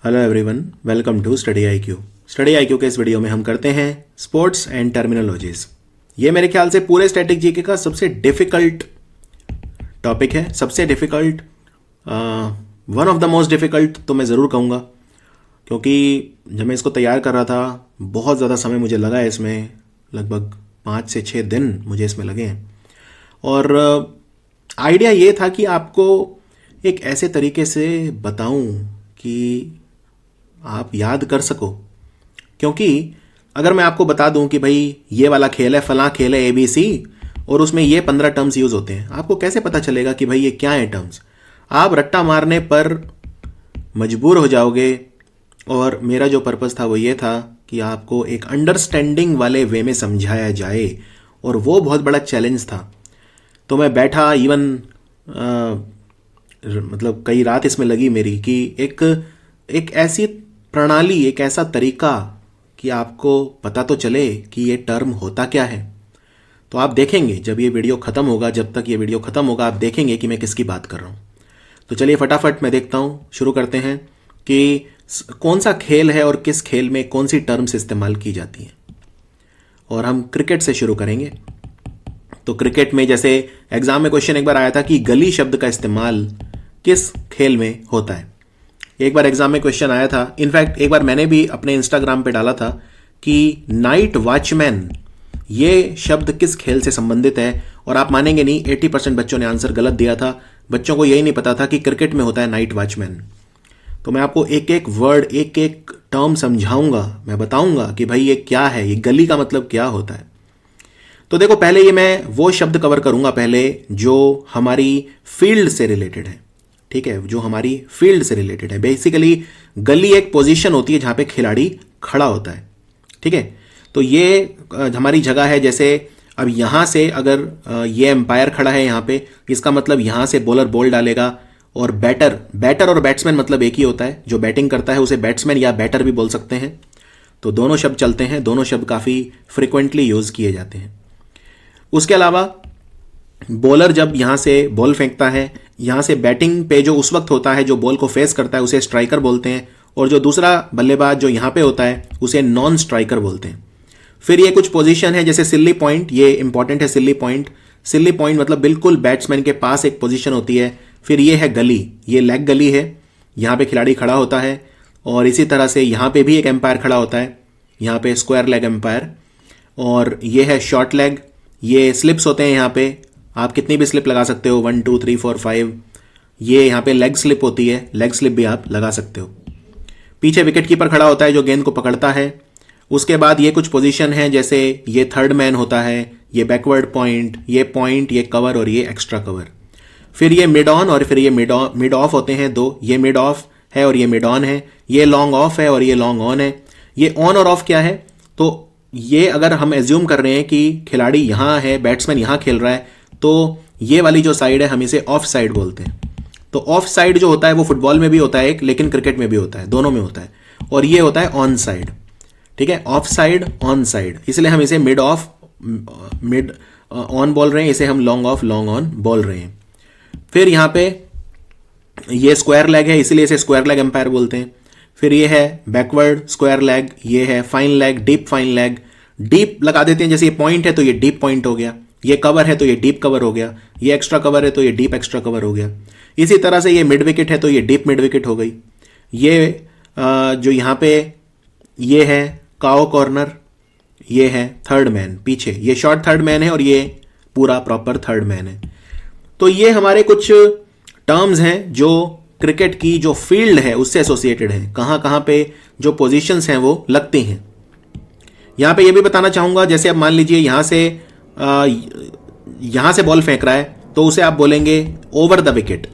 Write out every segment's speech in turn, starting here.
Hello everyone, welcome to Study IQ. Study IQ के इस video में हम करते हैं स्पोर्ट्स एंड टर्मिनोलॉजीज। ये मेरे ख्याल से पूरे स्टैटिक जीके का सबसे डिफिकल्ट टॉपिक है, सबसे difficult, one of the most difficult तो मैं ज़रूर कहूँगा, क्योंकि जब मैं इसको तैयार कर रहा था बहुत ज़्यादा समय मुझे लगा है इसमें, लगभग 5 से 6 दिन मुझे इसमें लगे हैं। और आइडिया ये था कि आपको एक ऐसे तरीके से बताऊं कि आप याद कर सको, क्योंकि अगर मैं आपको बता दूं कि भाई ये वाला खेल है, फलां खेल है ABC, और उसमें ये 15 टर्म्स यूज़ होते हैं, आपको कैसे पता चलेगा कि भाई ये क्या है टर्म्स? आप रट्टा मारने पर मजबूर हो जाओगे। और मेरा जो पर्पज़ था वो ये था कि आपको एक अंडरस्टैंडिंग वाले वे में समझाया जाए, और वो बहुत बड़ा चैलेंज था। तो मैं बैठा, इवन मतलब कई रात इसमें लगी मेरी कि एक ऐसी प्रणाली, एक ऐसा तरीका कि आपको पता तो चले कि ये टर्म होता क्या है। तो आप देखेंगे जब ये वीडियो ख़त्म होगा, जब तक ये वीडियो ख़त्म होगा, आप देखेंगे कि मैं किसकी बात कर रहा हूँ। तो चलिए फटाफट मैं देखता हूँ, शुरू करते हैं कि कौन सा खेल है और किस खेल में कौन सी टर्म्स इस्तेमाल की जाती हैं। और हम क्रिकेट से शुरू करेंगे। तो क्रिकेट में जैसे एग्जाम में क्वेश्चन एक बार आया था कि गली शब्द का इस्तेमाल किस खेल में होता है। एक बार एग्जाम में क्वेश्चन आया था, इनफैक्ट एक बार मैंने भी अपने इंस्टाग्राम पे डाला था कि नाइट वॉचमैन ये शब्द किस खेल से संबंधित है, और आप मानेंगे नहीं 80% बच्चों ने आंसर गलत दिया था। बच्चों को यही नहीं पता था कि क्रिकेट में होता है नाइट वॉचमैन। तो मैं आपको एक एक वर्ड, एक एक टर्म समझाऊंगा, मैं बताऊंगा कि भाई ये क्या है, ये गली का मतलब क्या होता है। तो देखो, पहले ये मैं वो शब्द कवर करूंगा पहले जो हमारी फील्ड से रिलेटेड है, ठीक है, जो हमारी फील्ड से रिलेटेड है। बेसिकली गली एक पोजीशन होती है जहां पे खिलाड़ी खड़ा होता है, ठीक है। तो ये हमारी जगह है। जैसे अब यहां से अगर ये एम्पायर खड़ा है यहां पे, इसका मतलब यहां से बॉलर बॉल डालेगा, और बैटर और बैट्समैन मतलब एक ही होता है। जो बैटिंग करता है उसे बैट्समैन या बैटर भी बोल सकते हैं। तो दोनों शब्द चलते हैं, दोनों शब्द काफ़ी फ्रिक्वेंटली यूज़ किए जाते हैं। उसके अलावा बॉलर जब यहां से बॉल फेंकता है, यहां से बैटिंग पे जो उस वक्त होता है, जो बॉल को फेस करता है, उसे स्ट्राइकर बोलते हैं, और जो दूसरा बल्लेबाज जो यहां पे होता है उसे नॉन स्ट्राइकर बोलते हैं। फिर ये कुछ पोजीशन है, जैसे सिल्ली पॉइंट, ये इंपॉर्टेंट है। सिल्ली पॉइंट मतलब बिल्कुल बैट्समैन के पास एक पोजीशन होती है। फिर ये है गली, ये लेग गली है, यहाँ पे खिलाड़ी खड़ा होता है। और इसी तरह से यहाँ पे भी एक एम्पायर खड़ा होता है, यहाँ पे स्क्वायर लेग एम्पायर। और ये है शॉर्ट लेग, ये स्लिप्स होते हैं, यहाँ पे आप कितनी भी स्लिप लगा सकते हो, 1 2 3 4 5। ये यहाँ पे लेग स्लिप होती है, लेग स्लिप भी आप लगा सकते हो। पीछे विकेट कीपर खड़ा होता है जो गेंद को पकड़ता है। उसके बाद ये कुछ पोजीशन है, जैसे ये थर्ड मैन होता है, ये पॉइंट, ये कवर और ये एक्स्ट्रा कवर। फिर ये मिड ऑन और फिर ये मिड ऑफ होते हैं दो, ये मिड ऑफ है और ये मिड ऑन है। ये लॉन्ग ऑफ है और ये लॉन्ग ऑन है। ये ऑन और ऑफ क्या है? तो ये अगर हम एज्यूम कर रहे हैं कि खिलाड़ी यहाँ है, बैट्समैन यहाँ खेल रहा है, तो ये वाली जो साइड है हम इसे ऑफ साइड बोलते हैं। तो ऑफ साइड जो होता है वो फुटबॉल में भी होता है एक, लेकिन क्रिकेट में भी होता है, दोनों में होता है। और ये होता है ऑन साइड, ठीक है, ऑफ साइड ऑन साइड, इसलिए हम इसे मिड ऑफ मिड ऑन बोल रहे हैं, इसे हम लॉन्ग ऑफ लॉन्ग ऑन बोल रहे हैं। फिर यहाँ पे ये स्क्वायर लेग है, इसलिए इसे स्क्वायर लेग एम्पायर बोलते हैं। फिर ये है बैकवर्ड स्क्वायर लेग, ये है fine leg, deep fine leg. Deep लगा देते हैं, जैसे ये पॉइंट है तो ये डीप पॉइंट हो गया, ये कवर है तो ये डीप कवर हो गया, ये एक्स्ट्रा कवर है तो ये डीप एक्स्ट्रा कवर हो गया। इसी तरह से ये मिड विकेट है तो ये डीप मिड विकेट हो गई। ये जो यहाँ पे ये है काओ कॉर्नर, ये है थर्ड मैन, पीछे ये शॉर्ट थर्ड मैन है और ये पूरा प्रॉपर थर्ड मैन है। तो ये हमारे कुछ टर्म्स हैं जो क्रिकेट की जो फील्ड है उससे एसोसिएटेड है, कहाँ कहाँ पे जो पोजीशंस हैं वो लगती हैं। यहाँ पे ये भी बताना चाहूँगा, जैसे अब मान लीजिए यहाँ से बॉल फेंक रहा है तो उसे आप बोलेंगे over the wicket.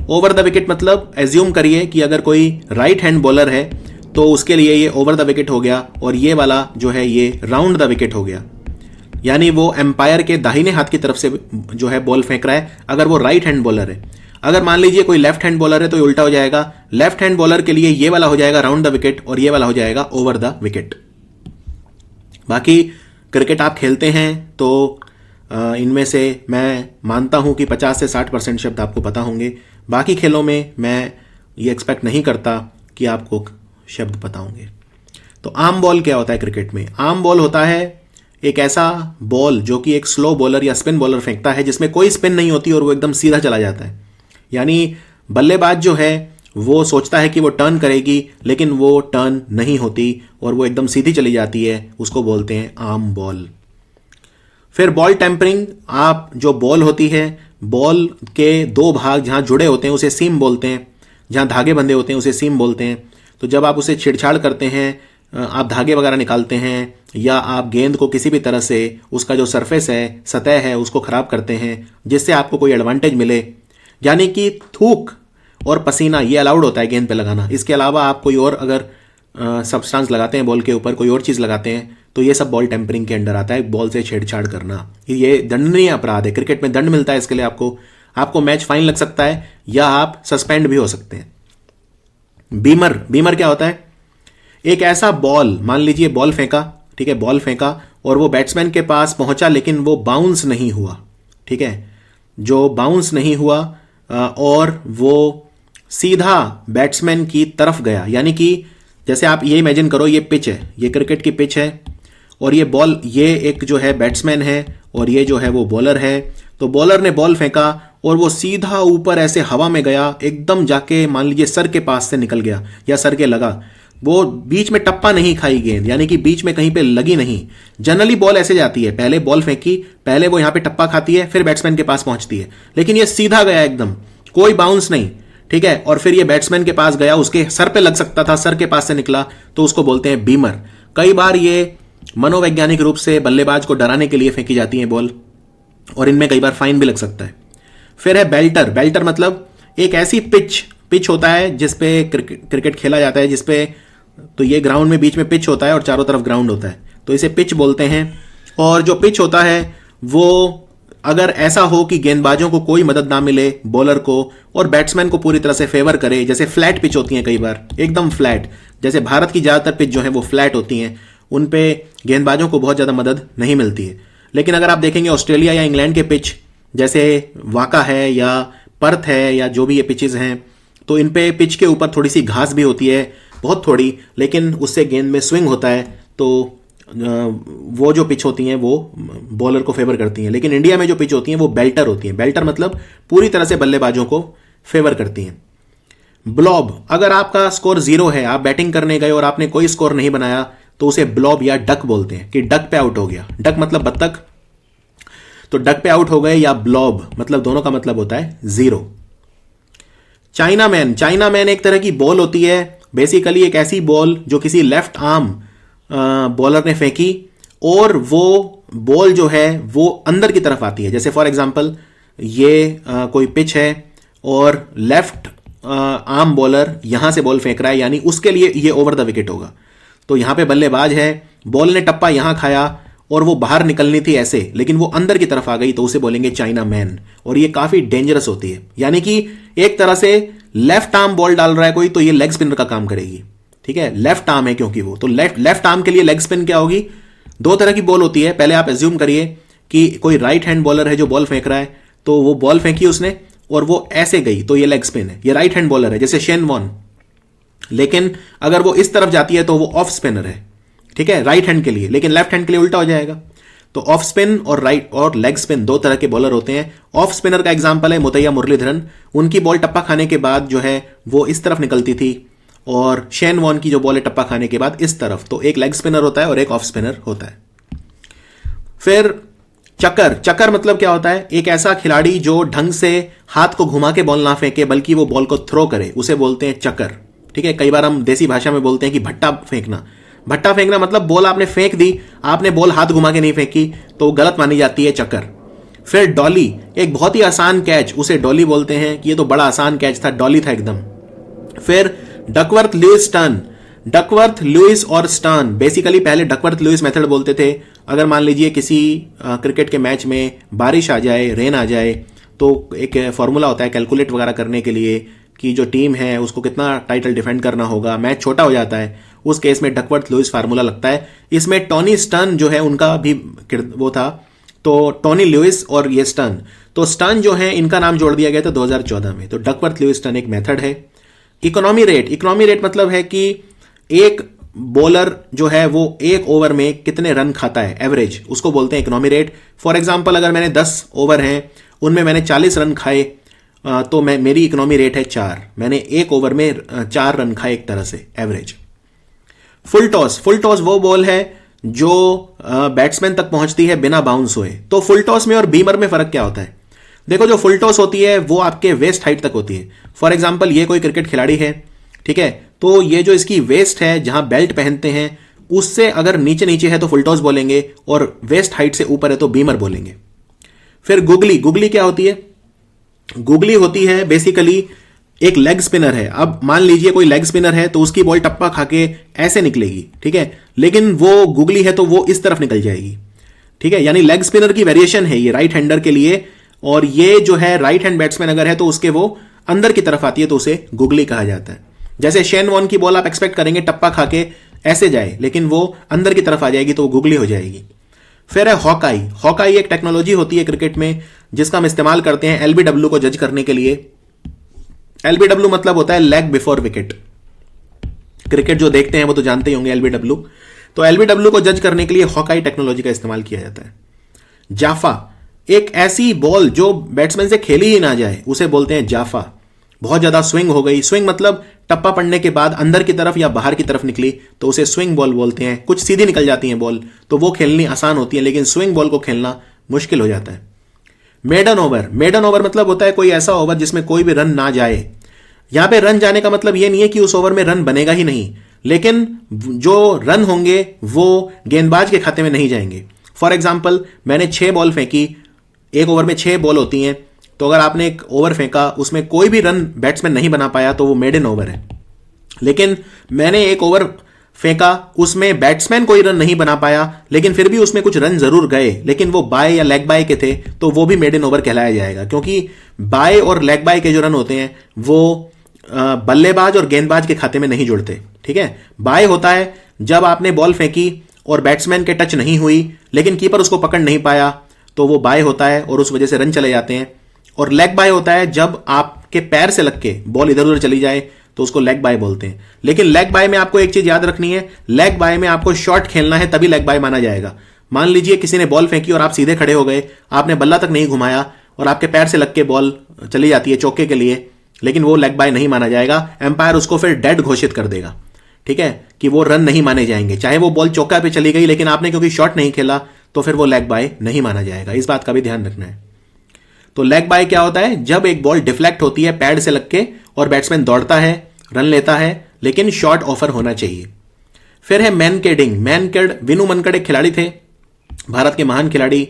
Over the wicket मतलब एज्यूम करिए कि अगर कोई राइट हैंड बॉलर है तो उसके लिए ये ओवर द विकेट हो गया, और ये वाला जो है ये राउंड द विकेट हो गया। यानी वो एम्पायर के दाहिने हाथ की तरफ से जो है बॉल फेंक रहा है, अगर वो राइट हैंड बॉलर है। अगर मान लीजिए कोई लेफ्ट हैंड बॉलर है तो ये उल्टा हो जाएगा, लेफ्ट हैंड बॉलर के लिए ये वाला हो जाएगा राउंड द विकेट और ये वाला हो जाएगा ओवर द विकेट। बाकी क्रिकेट आप खेलते हैं तो इनमें से मैं मानता हूं कि 50 से 60% शब्द आपको पता होंगे। बाकी खेलों में मैं ये एक्सपेक्ट नहीं करता कि आपको शब्द पता होंगे। तो आर्म बॉल क्या होता है क्रिकेट में? आर्म बॉल होता है एक ऐसा बॉल जो कि एक स्लो बॉलर या स्पिन बॉलर फेंकता है, जिसमें कोई स्पिन नहीं होती और वो एकदम सीधा चला जाता है। यानी बल्लेबाज जो है वो सोचता है कि वो टर्न करेगी, लेकिन वो टर्न नहीं होती और वो एकदम सीधी चली जाती है, उसको बोलते हैं आर्म बॉल। फिर बॉल टेम्परिंग, आप जो बॉल होती है, बॉल के दो भाग जहां जुड़े होते हैं उसे सीम बोलते हैं, जहां धागे बंधे होते हैं उसे सीम बोलते हैं। तो जब आप उसे छेड़छाड़ करते हैं, आप धागे वगैरह निकालते हैं या आप गेंद को किसी भी तरह से उसका जो सरफेस है, सतह है, उसको खराब करते हैं जिससे आपको कोई एडवांटेज मिले, यानी कि थूक और पसीना ये अलाउड होता है गेंद पे लगाना। इसके अलावा आप कोई और अगर सब्सटेंस लगाते हैं बॉल के ऊपर, कोई और चीज़ लगाते हैं, तो ये सब बॉल टेम्परिंग के अंडर आता है। बॉल से छेड़छाड़ करना ये दंडनीय अपराध है। क्रिकेट में दंड मिलता है इसके लिए, आपको मैच फाइन लग सकता है या आप सस्पेंड भी हो सकते हैं। बीमर क्या होता है? एक ऐसा बॉल, मान लीजिए बॉल फेंका, ठीक है, बॉल फेंका और वो बैट्समैन के पास पहुंचा लेकिन वो बाउंस नहीं हुआ, ठीक है, जो बाउंस नहीं हुआ और वो सीधा बैट्समैन की तरफ गया। यानी कि जैसे आप ये इमेजिन करो, ये पिच है, ये क्रिकेट की पिच है और ये बॉल, ये एक जो है बैट्समैन है और ये जो है वो बॉलर है। तो बॉलर ने बॉल फेंका और वो सीधा ऊपर ऐसे हवा में गया, एकदम जाके मान लीजिए सर के पास से निकल गया या सर के लगा। वो बीच में टप्पा नहीं खाई गेंद, यानी कि बीच में कहीं पे लगी नहीं। जनरली बॉल ऐसे जाती है, पहले बॉल फेंकी, पहले वो यहां पे टप्पा खाती है, फिर बैट्समैन के पास पहुंचती है, लेकिन ये सीधा गया एकदम, कोई बाउंस नहीं, ठीक है, और फिर ये बैट्समैन के पास गया, उसके सर पे लग सकता था, सर के पास से निकला, तो उसको बोलते हैं बीमर। कई बार ये मनोवैज्ञानिक रूप से बल्लेबाज को डराने के लिए फेंकी जाती है बॉल, और इनमें कई बार फाइन भी लग सकता है। फिर है बेल्टर मतलब एक ऐसी पिच होता है जिसपे क्रिकेट खेला जाता है, जिसपे, तो ये ग्राउंड में बीच में पिच होता है और चारों तरफ ग्राउंड होता है, तो इसे पिच बोलते हैं। और जो पिच होता है वो अगर ऐसा हो कि गेंदबाजों को कोई मदद ना मिले, बॉलर को और बैट्समैन को पूरी तरह से फेवर करे, जैसे फ्लैट पिच होती हैं कई बार, एकदम फ्लैट, जैसे भारत की ज्यादातर पिच जो है वो फ्लैट होती हैं, उन पे गेंदबाजों को बहुत ज्यादा मदद नहीं मिलती है। लेकिन अगर आप देखेंगे ऑस्ट्रेलिया या इंग्लैंड के पिच, जैसे वाका है या पर्थ है या जो भी ये पिचेस हैं, तो इन पे पिच के ऊपर थोड़ी सी घास भी होती है, बहुत थोड़ी, लेकिन उससे गेंद में स्विंग होता है, तो वो जो पिच होती हैं वो बॉलर को फेवर करती हैं। लेकिन इंडिया में जो पिच होती हैं वो बेल्टर होती हैं। बेल्टर मतलब पूरी तरह से बल्लेबाजों को फेवर करती हैं। ब्लॉब, अगर आपका स्कोर 0 है, आप बैटिंग करने गए और आपने कोई स्कोर नहीं बनाया, तो उसे ब्लॉब या डक बोलते हैं कि डक पे आउट हो गया। डक मतलब बत्तख, तो डक पे आउट हो गए, या ब्लॉब मतलब दोनों का मतलब होता है 0। चाइना मैन एक तरह की बॉल होती है, बेसिकली एक ऐसी बॉल जो किसी लेफ्ट आर्म बॉलर ने फेंकी और वो बॉल जो है वो अंदर की तरफ आती है। जैसे फॉर एग्जांपल ये कोई पिच है और लेफ्ट आर्म बॉलर यहां से बॉल फेंक रहा है, यानी उसके लिए ये ओवर द विकेट होगा। तो यहां पे बल्लेबाज है, बॉल ने टप्पा यहां खाया और वो बाहर निकलनी थी ऐसे, लेकिन वो अंदर की तरफ आ गई, तो उसे बोलेंगे चाइना मैन, और ये काफी डेंजरस होती है। यानी कि एक तरह से लेफ्ट आर्म बॉल डाल रहा है कोई, तो ये लेग स्पिनर का काम करेगी, ठीक है, लेफ्ट आर्म है क्योंकि वो, तो लेफ्ट आर्म के लिए लेग स्पिन क्या होगी? 2 तरह की बॉल होती है। पहले आप एज्यूम करिए कि कोई राइट हैंड बॉलर है जो बॉल फेंक रहा है, तो वो बॉल फेंकी उसने और वो ऐसे गई, तो ये लेग स्पिन है, ये राइट हैंड बॉलर है जैसे शेन वॉन। लेकिन अगर वो इस तरफ जाती है तो वो ऑफ स्पिनर है, ठीक है, राइट हैंड के लिए, लेकिन लेफ्ट हैंड के लिए उल्टा हो जाएगा। तो ऑफ स्पिन और राइट और लेग स्पिन 2 तरह के बॉलर होते हैं। ऑफ स्पिनर का एग्जांपल है मुतैया मुरलीधरन, उनकी बॉल टप्पा खाने के बाद जो है वो इस तरफ निकलती थी, और शेन वॉन की जो बॉल है टप्पा खाने के बाद इस तरफ। तो एक लेग स्पिनर होता है और एक ऑफ स्पिनर होता है। फिर चक्कर मतलब क्या होता है? एक ऐसा खिलाड़ी जो ढंग से हाथ को घुमा के बॉल ना फेंके बल्कि वो बॉल को थ्रो करे, उसे बोलते हैं चक्कर, ठीक है। कई बार हम देसी भाषा में बोलते हैं कि भट्टा फेंकना मतलब बॉल आपने फेंक दी, आपने बॉल हाथ घुमा के नहीं फेंकी, तो गलत मानी जाती है चक्कर। फिर डॉली, एक बहुत ही आसान कैच, उसे डॉली बोलते हैं कि ये तो बड़ा आसान कैच था, डॉली था एकदम। फिर डकवर्थ लुइस और स्टर्न, बेसिकली पहले डकवर्थ लुइस मेथड बोलते थे। अगर मान लीजिए किसी क्रिकेट के मैच में बारिश आ जाए, रेन आ जाए, तो एक फॉर्मूला होता है कैलकुलेट वगैरह करने के लिए कि जो टीम है उसको कितना टाइटल डिफेंड करना होगा, मैच छोटा हो जाता है, उस केस में डकवर्थ लुइस फार्मूला लगता है। इसमें टॉनी स्टर्न जो है उनका भी वो था, तो टॉनी लुइस और ये स्टर्न, तो स्टर्न जो है इनका नाम जोड़ दिया गया था 2014 में। तो डकवर्थ लुइस स्टर्न एक मेथड है। इकोनॉमी रेट मतलब है कि एक बॉलर जो है वो एक ओवर में कितने रन खाता है, एवरेज, उसको बोलते हैं इकोनॉमी रेट। फॉर एग्जांपल अगर मैंने 10 ओवर हैं, उनमें मैंने 40 रन खाए, तो मेरी इकोनॉमी रेट है 4। मैंने एक ओवर में 4 रन खाए एक तरह से, एवरेज। फुल टॉस वो बॉल है जो बैट्समैन तक पहुंचती है बिना बाउंस हुए। तो फुल टॉस में और बीमर में फर्क क्या होता है? देखो, जो फुल टॉस होती है वो आपके वेस्ट हाइट तक होती है। फॉर एग्जांपल ये कोई क्रिकेट खिलाड़ी है, ठीक है, तो ये जो इसकी वेस्ट है जहां बेल्ट पहनते हैं उससे अगर नीचे नीचे है तो फुल टॉस बोलेंगे, और वेस्ट हाइट से ऊपर है तो बीमर बोलेंगे। फिर गुगली क्या होती है? गुगली होती है बेसिकली एक लेग स्पिनर है। अब मान लीजिए कोई लेग स्पिनर है तो उसकी बॉल टप्पा खा के ऐसे निकलेगी, ठीक है, लेकिन वो गुगली है तो वो इस तरफ निकल जाएगी, ठीक है। यानी लेग स्पिनर की वेरिएशन है ये राइट हैंडर के लिए, और ये जो है राइट हैंड बैट्समैन अगर है तो उसके वो अंदर की तरफ आती है तो उसे गुगली कहा जाता है। जैसे शेन वॉर्न की बॉल आप एक्सपेक्ट करेंगे टप्पा खा के ऐसे जाए, लेकिन वो अंदर की तरफ आ जाएगी तो वो गुगली हो जाएगी। फिर है हॉकाई एक टेक्नोलॉजी होती है क्रिकेट में जिसका हम इस्तेमाल करते हैं एलबीडब्ल्यू को जज करने के लिए। एलबीडब्ल्यू मतलब होता है लेग बिफोर विकेट। क्रिकेट जो देखते हैं वो तो जानते ही होंगे एलबीडब्ल्यू। तो एलबीडब्ल्यू को जज करने के लिए हॉकाई टेक्नोलॉजी का इस्तेमाल किया जाता है। जाफा, एक ऐसी बॉल जो बैट्समैन से खेली ही ना जाए उसे बोलते हैं जाफा। बहुत ज्यादा स्विंग हो गई, स्विंग मतलब टप्पा पड़ने के बाद अंदर की तरफ या बाहर की तरफ निकली तो उसे स्विंग बॉल बोलते हैं। कुछ सीधी निकल जाती है बॉल तो वो खेलनी आसान होती है, लेकिन स्विंग बॉल को खेलना मुश्किल हो जाता है। मेडन ओवर मतलब होता है कोई ऐसा ओवर जिसमें कोई भी रन ना जाए। यहां पे रन जाने का मतलब यह नहीं है कि उस ओवर में रन बनेगा ही नहीं, लेकिन जो रन होंगे वो गेंदबाज के खाते में नहीं जाएंगे। फॉर एग्जाम्पल मैंने 6 बॉल फेंकी, एक ओवर में 6 बॉल होती हैं, तो अगर आपने एक ओवर फेंका उसमें कोई भी रन बैट्समैन नहीं बना पाया तो वो मेडन ओवर है। लेकिन मैंने एक ओवर फेंका उसमें बैट्समैन कोई रन नहीं बना पाया, लेकिन फिर भी उसमें कुछ रन जरूर गए, लेकिन वो बाय या लेग बाय के थे, तो वो भी मेडन ओवर कहलाया जाएगा, क्योंकि बाय और लेग बाय के जो रन होते हैं वो बल्लेबाज और गेंदबाज के खाते में नहीं जुड़ते, ठीक है। बाय होता है जब आपने बॉल फेंकी और बैट्समैन के टच नहीं हुई लेकिन कीपर उसको पकड़ नहीं पाया तो वो बाय होता है और उस वजह से रन चले जाते हैं। और लेग बाय होता है जब आपके पैर से लग के बॉल इधर उधर चली जाए तो उसको लेग बाय बोलते हैं। लेकिन लेग बाय में आपको एक चीज याद रखनी है, लेग बाय में आपको शॉट खेलना है तभी लेग बाय माना जाएगा। मान लीजिए किसी ने बॉल फेंकी और आप सीधे खड़े हो गए, आपने बल्ला तक नहीं घुमाया और आपके पैर से लग के बॉल चली जाती है चौके के लिए, लेकिन वो लेग बाय नहीं माना जाएगा। एम्पायर उसको फिर डेड घोषित कर देगा, ठीक है, कि वो रन नहीं माने जाएंगे। चाहे वो बॉल चौका पे चली गई लेकिन आपने क्योंकि शॉट नहीं खेला तो फिर वो लेग बाय नहीं माना जाएगा। इस बात का भी ध्यान रखना है। तो लेग बाय क्या होता है? जब एक बॉल डिफ्लेक्ट होती है पैड से लग के और बैट्समैन दौड़ता है, रन लेता है, लेकिन शॉट ऑफर होना चाहिए। फिर है मैनकेड। विनू मनकड़ एक खिलाड़ी थे, भारत के महान खिलाड़ी।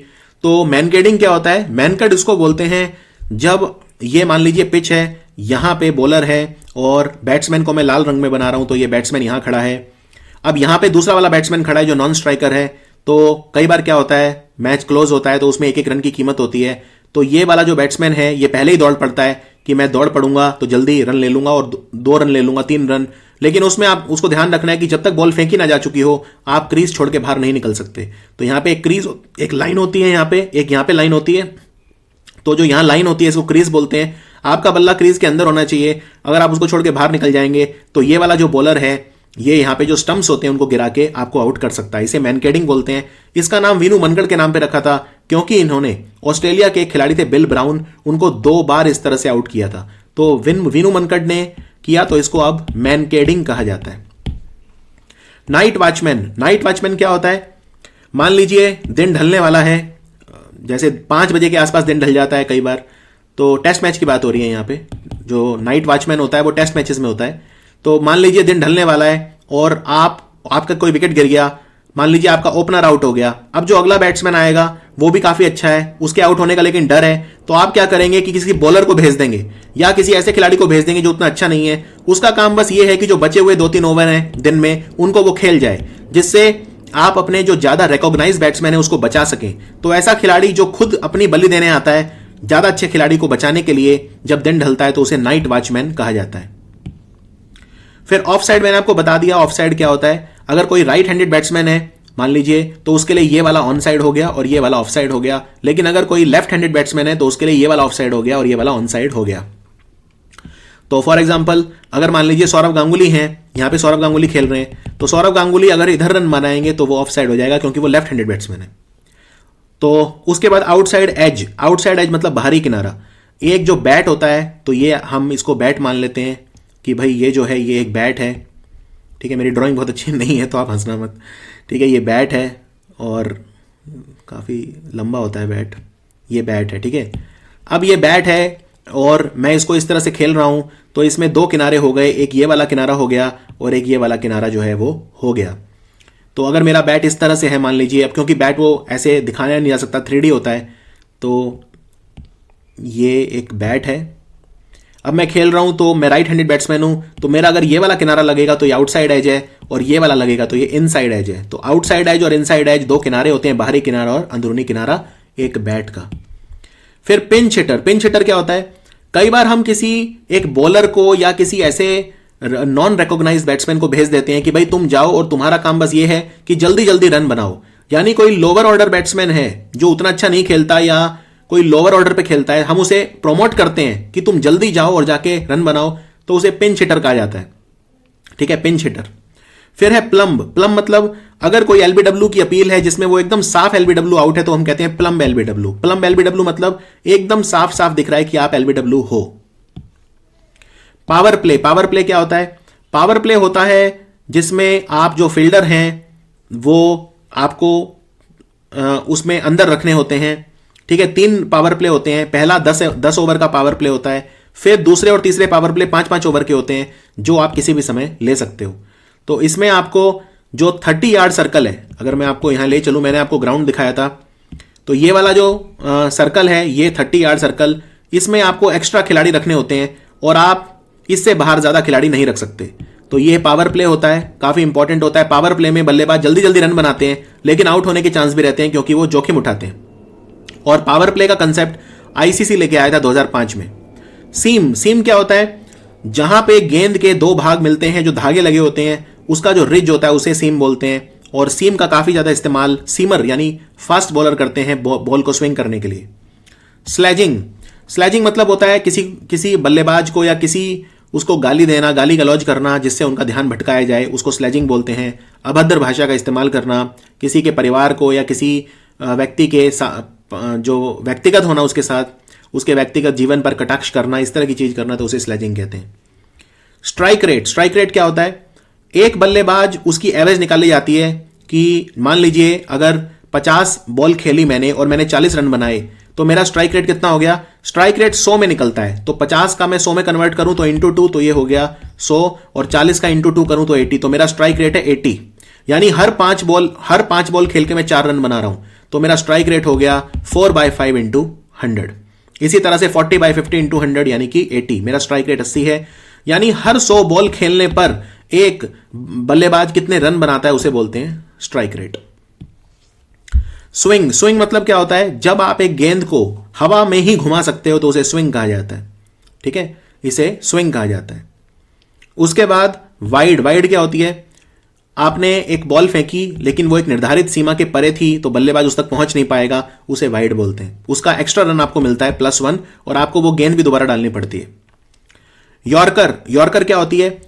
तो मैनकेडिंग क्या होता है? मैनकेड उसको बोलते हैं जब ये मान लीजिए पिच है, यहां पे बॉलर है और बैट्समैन को मैं लाल रंग में बना रहा हूं, तो ये बैट्समैन यहां खड़ा है। अब यहां पे दूसरा वाला बैट्समैन खड़ा है जो नॉन स्ट्राइकर है। तो कई बार क्या होता है, मैच क्लोज होता है तो उसमें 1-1 रन की कीमत होती है। तो ये वाला जो बैट्समैन है ये पहले ही दौड़ पड़ता है कि मैं दौड़ पड़ूंगा तो जल्दी रन ले लूंगा और 2 रन ले लूंगा, 3 रन। लेकिन उसमें आप उसको ध्यान रखना है कि जब तक बॉल फेंकी ना जा चुकी हो आप क्रीज छोड़ के बाहर नहीं निकल सकते। तो यहां पे एक लाइन होती है, यहाँ पे लाइन होती है। तो जो यहां लाइन होती है इसको क्रीज बोलते हैं। आपका बल्ला क्रीज के अंदर होना चाहिए। अगर आप उसको छोड़ के बाहर निकल जाएंगे तो ये वाला जो बॉलर है ये यहाँ पे जो स्टंप्स होते हैं उनको गिरा के आपको आउट कर सकता है। इसे मैनकेडिंग बोलते हैं। इसका नाम विनू मनकड़ के नाम पे रखा था क्योंकि इन्होंने ऑस्ट्रेलिया के एक खिलाड़ी थे बिल ब्राउन, उनको 2 बार इस तरह से आउट किया था। तो विनू मनकड़ ने किया तो इसको अब मैनकेडिंग कहा जाता है। नाइट वॉचमैन क्या होता है? मान लीजिए दिन ढलने वाला है, जैसे 5 बजे के आसपास दिन ढल जाता है कई बार। तो टेस्ट मैच की बात हो रही है यहाँ पे। जो नाइट वॉचमैन होता है वो टेस्ट मैचेस में होता है। तो मान लीजिए दिन ढलने वाला है और आपका कोई विकेट गिर गया, मान लीजिए आपका ओपनर आउट हो गया। अब जो अगला बैट्समैन आएगा वो भी काफी अच्छा है, उसके आउट होने का लेकिन डर है। तो आप क्या करेंगे कि किसी बॉलर को भेज देंगे या किसी ऐसे खिलाड़ी को भेज देंगे जो उतना अच्छा नहीं है। उसका काम बस ये है कि जो बचे हुए 2-3 ओवर हैं दिन में उनको वो खेल जाए, जिससे आप अपने जो ज्यादा रिकॉग्नाइज बैट्समैन है उसको बचा सकें। तो ऐसा खिलाड़ी जो खुद अपनी बलि देने आता है ज्यादा अच्छे खिलाड़ी को बचाने के लिए, जब दिन ढलता है तो उसे नाइट वॉचमैन कहा जाता है। फिर ऑफ साइड मैंने आपको बता दिया। ऑफ साइड क्या होता है? अगर कोई राइट हैंडेड बैट्समैन है मान लीजिए तो उसके लिए ये वाला ऑन साइड हो गया और ये वाला ऑफ साइड हो गया। लेकिन अगर कोई लेफ्ट हैंडेड बैट्समैन है तो उसके लिए ये वाला ऑफ साइड हो गया और ये वाला ऑन साइड हो गया। तो फॉर एग्जांपल अगर मान लीजिए सौरव गांगुली हैं, यहाँ पे सौरव गांगुली खेल रहे हैं, तो सौरव गांगुली अगर इधर रन बनाएंगे तो वो ऑफ साइड हो जाएगा क्योंकि वो लेफ्ट हैंडेड बैट्समैन है। तो उसके बाद आउटसाइड एज, आउटसाइड एज मतलब बाहरी किनारा। एक जो बैट होता है तो ये हम इसको बैट मान लेते हैं कि भाई ये जो है ये एक बैट है, ठीक है। मेरी ड्राइंग बहुत अच्छी नहीं है तो आप हंसना मत, ठीक है। ये बैट है और काफ़ी लंबा होता है बैट, ये बैट है, ठीक है। अब ये बैट है और मैं इसको इस तरह से खेल रहा हूँ, तो इसमें दो किनारे हो गए, एक ये वाला किनारा हो गया और एक ये वाला किनारा जो है वो हो गया। तो अगर मेरा बैट इस तरह से है मान लीजिए, अब क्योंकि बैट वो ऐसे दिखाया नहीं जा सकता, 3D होता है, तो ये एक बैट है। अब मैं खेल रहा हूं तो मैं राइट हैंडेड बैट्समैन हूं, तो मेरा अगर ये वाला किनारा लगेगा तो ये आउटसाइड एज है और ये वाला लगेगा तो ये इनसाइड एज है। तो आउटसाइड एज और इनसाइड एज दो किनारे होते हैं, बाहरी किनारा और अंदरूनी किनारा एक बैट का। फिर पिंच हिटर, पिंच हिटर क्या होता है? कई बार हम किसी एक बॉलर को या किसी ऐसे नॉन रिकॉग्नाइज्ड बैट्समैन को भेज देते हैं कि भाई तुम जाओ और तुम्हारा काम बस ये है कि जल्दी जल्दी रन बनाओ। यानी कोई लोअर ऑर्डर बैट्समैन है जो उतना अच्छा नहीं खेलता या कोई लोअर ऑर्डर पे खेलता है, हम उसे प्रोमोट करते हैं कि तुम जल्दी जाओ और जाके रन बनाओ, तो उसे पिंच हिटर कहा जाता है, ठीक है, पिंच हिटर। फिर है प्लम्ब, प्लम्ब मतलब अगर कोई एलबीडब्ल्यू की अपील है जिसमें वो एकदम साफ एलबीडब्ल्यू आउट है तो हम कहते हैं प्लम्ब एलबीडब्ल्यू। प्लम्ब एलबीडब्ल्यू मतलब एकदम साफ साफ दिख रहा है कि आप एलबीडब्ल्यू हो। पावर प्ले, पावर प्ले क्या होता है? पावर प्ले होता है जिसमें आप जो फील्डर हैं वो आपको उसमें अंदर रखने होते हैं, ठीक है। 3 पावर प्ले होते हैं, पहला 10 ओवर का पावर प्ले होता है, फिर दूसरे और तीसरे पावर प्ले 5-5 ओवर के होते हैं जो आप किसी भी समय ले सकते हो। तो इसमें आपको जो 30 यार्ड सर्कल है, अगर मैं आपको यहां ले चलूं, मैंने आपको ग्राउंड दिखाया था, तो ये वाला जो सर्कल है ये 30 यार्ड सर्कल, इसमें आपको एक्स्ट्रा खिलाड़ी रखने होते हैं और आप इससे बाहर ज्यादा खिलाड़ी नहीं रख सकते। तो ये पावर प्ले होता है, काफी इंपॉर्टेंट होता है। पावर प्ले में बल्लेबाज जल्दी जल्दी रन बनाते हैं लेकिन आउट होने के चांस भी रहते हैं क्योंकि वो जोखिम उठाते हैं। और पावर प्ले का कंसेप्ट आईसीसी लेके आया था 2005 में। सीम, सीम क्या होता है? जहां पे गेंद के 2 भाग मिलते हैं, जो धागे लगे होते हैं, उसका जो रिज होता है उसे सीम बोलते हैं। और सीम का काफी ज्यादा इस्तेमाल सीमर यानी फास्ट बॉलर करते हैं बॉल को स्विंग करने के लिए। स्लेजिंग, स्लेजिंग मतलब होता है किसी बल्लेबाज को या किसी उसको गाली देना, गाली गलौज करना जिससे उनका ध्यान भटकाया जाए, उसको स्लेजिंग बोलते हैं। अभद्र भाषा का इस्तेमाल करना, किसी के परिवार को या किसी व्यक्ति के जो व्यक्तिगत होना उसके साथ, उसके व्यक्तिगत जीवन पर कटाक्ष करना, इस तरह की चीज करना, तो उसे स्लेजिंग कहते हैं। स्ट्राइक रेट, स्ट्राइक रेट क्या होता है? एक बल्लेबाज उसकी एवरेज निकाली जाती है कि मान लीजिए अगर 50 बॉल खेली मैंने और मैंने 40 रन बनाए तो मेरा स्ट्राइक रेट कितना हो गया? स्ट्राइक रेट 100 में निकलता है, तो 50 का मैं 100 में कन्वर्ट करूं तो इंटू 2 तो ये हो गया 100, और 40 का इंटू 2 करूं तो 80, तो मेरा स्ट्राइक रेट है 80। यानी हर 5 बॉल खेल के मैं 4 रन बना रहा हूं तो मेरा स्ट्राइक रेट हो गया 4/5 इंटू 100। इसी तरह से 40/50 इंटू 100 यानी कि 80, मेरा स्ट्राइक रेट 80 है। यानी हर 100 बॉल खेलने पर एक बल्लेबाज कितने रन बनाता है उसे बोलते हैं स्ट्राइक रेट। स्विंग, स्विंग मतलब क्या होता है? जब आप एक गेंद को हवा में ही घुमा सकते हो तो उसे स्विंग कहा जाता है, ठीक है, इसे स्विंग कहा जाता है। उसके बाद वाइड, वाइड क्या होती है? आपने एक बॉल फेंकी लेकिन वो एक निर्धारित सीमा के परे थी तो बल्लेबाज उस तक पहुंच नहीं पाएगा, उसे वाइड बोलते हैं। उसका एक्स्ट्रा रन आपको मिलता है +1 और आपको वो गेंद भी दोबारा डालनी पड़ती है। यॉर्कर, यॉर्कर क्या होती है?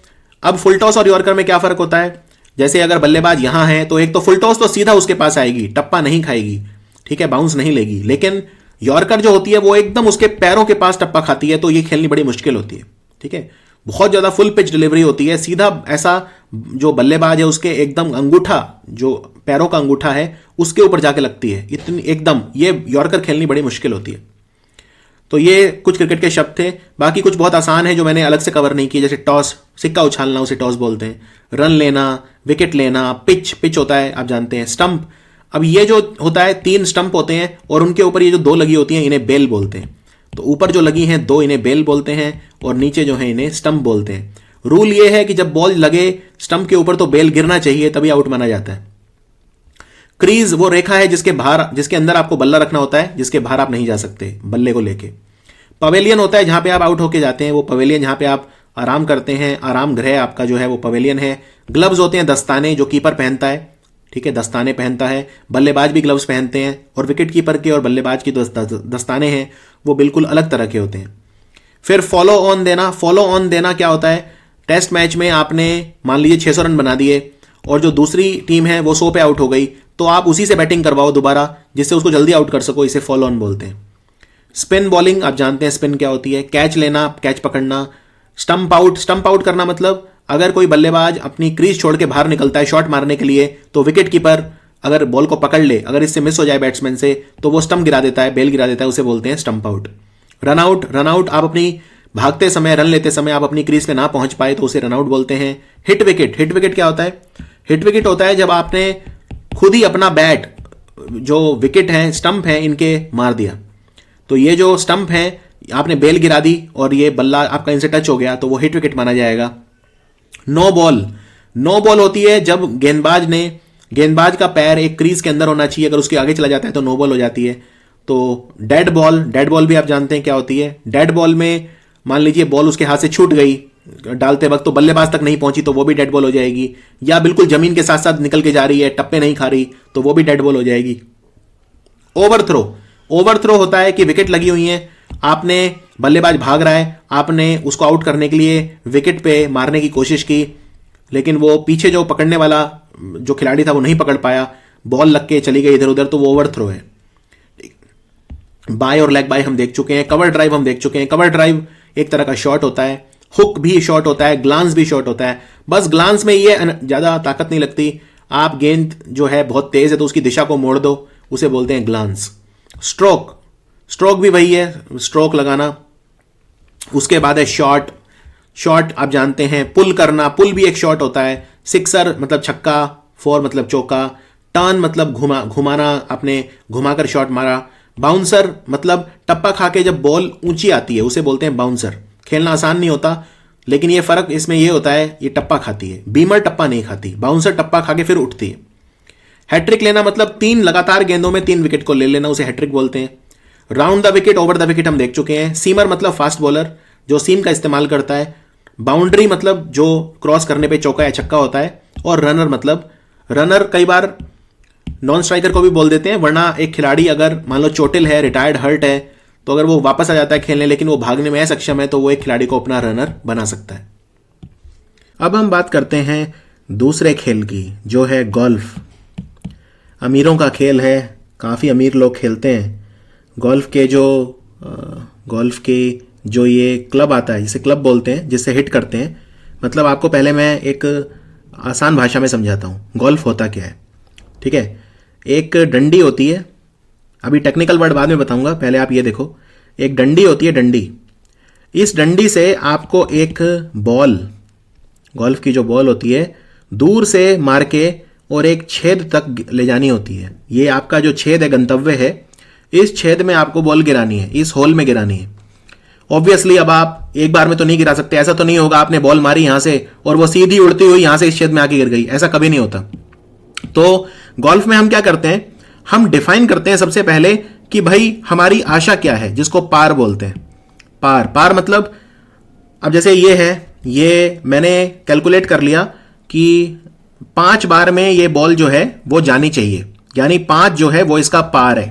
अब फुल टॉस और यॉर्कर में क्या फर्क होता है? जैसे अगर बल्लेबाज यहां है तो एक तो फुल टॉस तो सीधा उसके पास आएगी, टप्पा नहीं खाएगी, ठीक है, बाउंस नहीं लेगी, लेकिन यॉर्कर जो होती है वो एकदम उसके पैरों के पास टप्पा खाती है, तो ये खेलनी बड़ी मुश्किल होती है, ठीक है। बहुत ज्यादा फुल पिच डिलीवरी होती है, सीधा ऐसा जो बल्लेबाज है उसके एकदम अंगूठा, जो पैरों का अंगूठा है उसके ऊपर जाके लगती है, इतनी एकदम, ये यॉर्कर खेलनी बड़ी मुश्किल होती है। तो ये कुछ क्रिकेट के शब्द थे, बाकी कुछ बहुत आसान है जो मैंने अलग से कवर नहीं किए, जैसे टॉस, सिक्का उछालना उसे टॉस बोलते हैं, रन लेना, विकेट लेना, पिच, पिच होता है आप जानते हैं, स्टंप। अब ये जो होता है 3 स्टंप होते हैं और उनके ऊपर ये जो 2 लगी होती हैं इन्हें बेल बोलते हैं। तो ऊपर जो लगी हैं 2 इन्हें बेल बोलते हैं और नीचे जो है इन्हें स्टंप बोलते हैं। रूल ये है कि जब बॉल लगे स्टंप के ऊपर तो बेल गिरना चाहिए, तभी आउट माना जाता है। क्रीज वो रेखा है जिसके अंदर आपको बल्ला रखना होता है, जिसके बाहर आप नहीं जा सकते बल्ले को लेके। पवेलियन होता है जहां पे आप आउट होके जाते हैं, वो पवेलियन जहां पे आप आराम करते हैं, आराम गृह आपका जो है वो पवेलियन है। ग्लव्स होते हैं दस्ताने जो कीपर पहनता है, ठीक है, दस्ताने पहनता है, बल्लेबाज भी ग्लव्स पहनते हैं, और विकेट कीपर के और बल्लेबाज की दस्ताने हैं वो बिल्कुल अलग तरह के होते हैं। फिर फॉलो ऑन देना। फॉलो ऑन देना क्या होता है, टेस्ट मैच में आपने मान लीजिए 600 रन बना दिए और जो दूसरी टीम है वो 100 पे आउट हो गई, तो आप उसी से बैटिंग करवाओ दोबारा, जिससे उसको जल्दी आउट कर सको, इसे फॉलो ऑन बोलते हैं। स्पिन बॉलिंग आप जानते हैं स्पिन क्या होती है, कैच लेना, कैच पकड़ना। स्टंप आउट, स्टंप आउट करना मतलब अगर कोई बल्लेबाज अपनी क्रीज छोड़ के बाहर निकलता है शॉट मारने के लिए, तो विकेट कीपर अगर बॉल को पकड़ ले, अगर इससे मिस हो जाए बैट्समैन से, तो वो स्टंप गिरा देता है, बेल गिरा देता है, उसे बोलते हैं stump out. Run out, run out आप अपनी भागते समय, रन लेते समय आप अपनी क्रीज पे ना पहुंच पाए तो उसे रन आउट बोलते हैं। हिट विकेट, हिट विकेट क्या होता है, हिट विकेट होता है जब आपने खुद ही अपना बैट, जो विकेट है, स्टंप है, इनके मार दिया। तो ये जो स्टंप है आपने बेल गिरा दी और ये बल्ला आपका इनसे टच हो गया, तो वो हिट विकेट माना जाएगा। नो बॉल, नो बॉल होती है जब गेंदबाज का पैर एक क्रीज के अंदर होना चाहिए, अगर उसके आगे चला जाता है तो नो बॉल हो जाती है। तो डेड बॉल, डेड बॉल भी आप जानते हैं क्या होती है। डेड बॉल में मान लीजिए बॉल उसके हाथ से छूट गई डालते वक्त, तो बल्लेबाज तक नहीं पहुंची, तो वो भी डेड बॉल हो जाएगी। या बिल्कुल जमीन के साथ साथ निकल के जा रही है, टप्पे नहीं खा रही, तो वो भी डेड बॉल हो जाएगी। ओवरथ्रो, ओवरथ्रो होता है कि विकेट लगी हुई है, आपने बल्लेबाज भाग रहा है, आपने उसको आउट करने के लिए विकेट पे मारने की कोशिश की, लेकिन वो पीछे जो पकड़ने वाला जो खिलाड़ी था वो नहीं पकड़ पाया, बॉल लग के चली गई इधर उधर, तो वो ओवरथ्रो है। बाय और लेग बाय हम देख चुके हैं, कवर ड्राइव हम देख चुके हैं। कवर ड्राइव एक तरह का शॉट होता है, हुक भी शॉट होता है, ग्लांस भी शॉट होता है। बस ग्लांस में ये ज्यादा ताकत नहीं लगती, आप गेंद जो है बहुत तेज है तो उसकी दिशा को मोड़ दो, उसे बोलते हैं ग्लांस। स्ट्रोक, स्ट्रोक भी वही है, स्ट्रोक लगाना। उसके बाद है शॉट, शॉट आप जानते हैं, पुल करना, पुल भी एक शॉट होता है। सिक्सर मतलब छक्का, फोर मतलब चौका, टर्न मतलब घुमाना, आपने घुमाकर शॉट मारा। बाउंसर मतलब टप्पा खा के जब बॉल ऊंची आती है उसे बोलते हैं बाउंसर। खेलना आसान नहीं होता, लेकिन ये फर्क इसमें ये होता है, ये टप्पा खाती है, बीमर टप्पा नहीं खाती, बाउंसर टप्पा खा के फिर उठती है। हैट्रिक लेना मतलब 3 लगातार गेंदों में 3 विकेट को ले लेना, उसे हैट्रिक बोलते हैं। Round the wicket, over the wicket हम देख चुके हैं। सीमर मतलब फास्ट बॉलर जो सीम का इस्तेमाल करता है। बाउंड्री मतलब जो क्रॉस करने पे चौका या छक्का होता है। और रनर मतलब, रनर कई बार नॉन स्ट्राइकर को भी बोल देते हैं, वरना एक खिलाड़ी अगर मान लो चोटिल है, रिटायर्ड, हर्ट है, तो अगर वो वापस आ जाता है खेलने लेकिन वो भागने में असक्षम है, तो वो एक खिलाड़ी को अपना रनर बना सकता है। अब हम बात करते हैं दूसरे खेल की, जो है गोल्फ। अमीरों का खेल है, काफ़ी अमीर लोग खेलते हैं। गोल्फ के जो ये क्लब आता है, जिसे क्लब बोलते हैं, जिससे हिट करते हैं, मतलब आपको पहले मैं एक आसान भाषा में समझाता हूँ गोल्फ होता क्या है। ठीक है, एक डंडी होती है, अभी टेक्निकल वर्ड बाद में बताऊंगा, पहले आप ये देखो, एक डंडी होती है, डंडी। इस डंडी से आपको एक बॉल, गोल्फ की जो बॉल होती है, दूर से मार के और एक छेद तक ले जानी होती है। ये आपका जो छेद है, गंतव्य है, इस छेद में आपको बॉल गिरानी है, इस होल में गिरानी है। ऑब्वियसली अब आप एक बार में तो नहीं गिरा सकते, ऐसा तो नहीं होगा आपने बॉल मारी यहां से और वो सीधी उड़ती हुई यहां से इस छेद में आके गिर गई, ऐसा कभी नहीं होता। तो गोल्फ में हम क्या करते हैं, हम डिफाइन करते हैं सबसे पहले कि भाई हमारी आशा क्या है, जिसको पार बोलते हैं। पार मतलब, अब जैसे ये है, ये मैंने कैलकुलेट कर लिया कि 5 बार में ये बॉल जो है वो जानी चाहिए, यानी 5 जो है वो इसका पार है।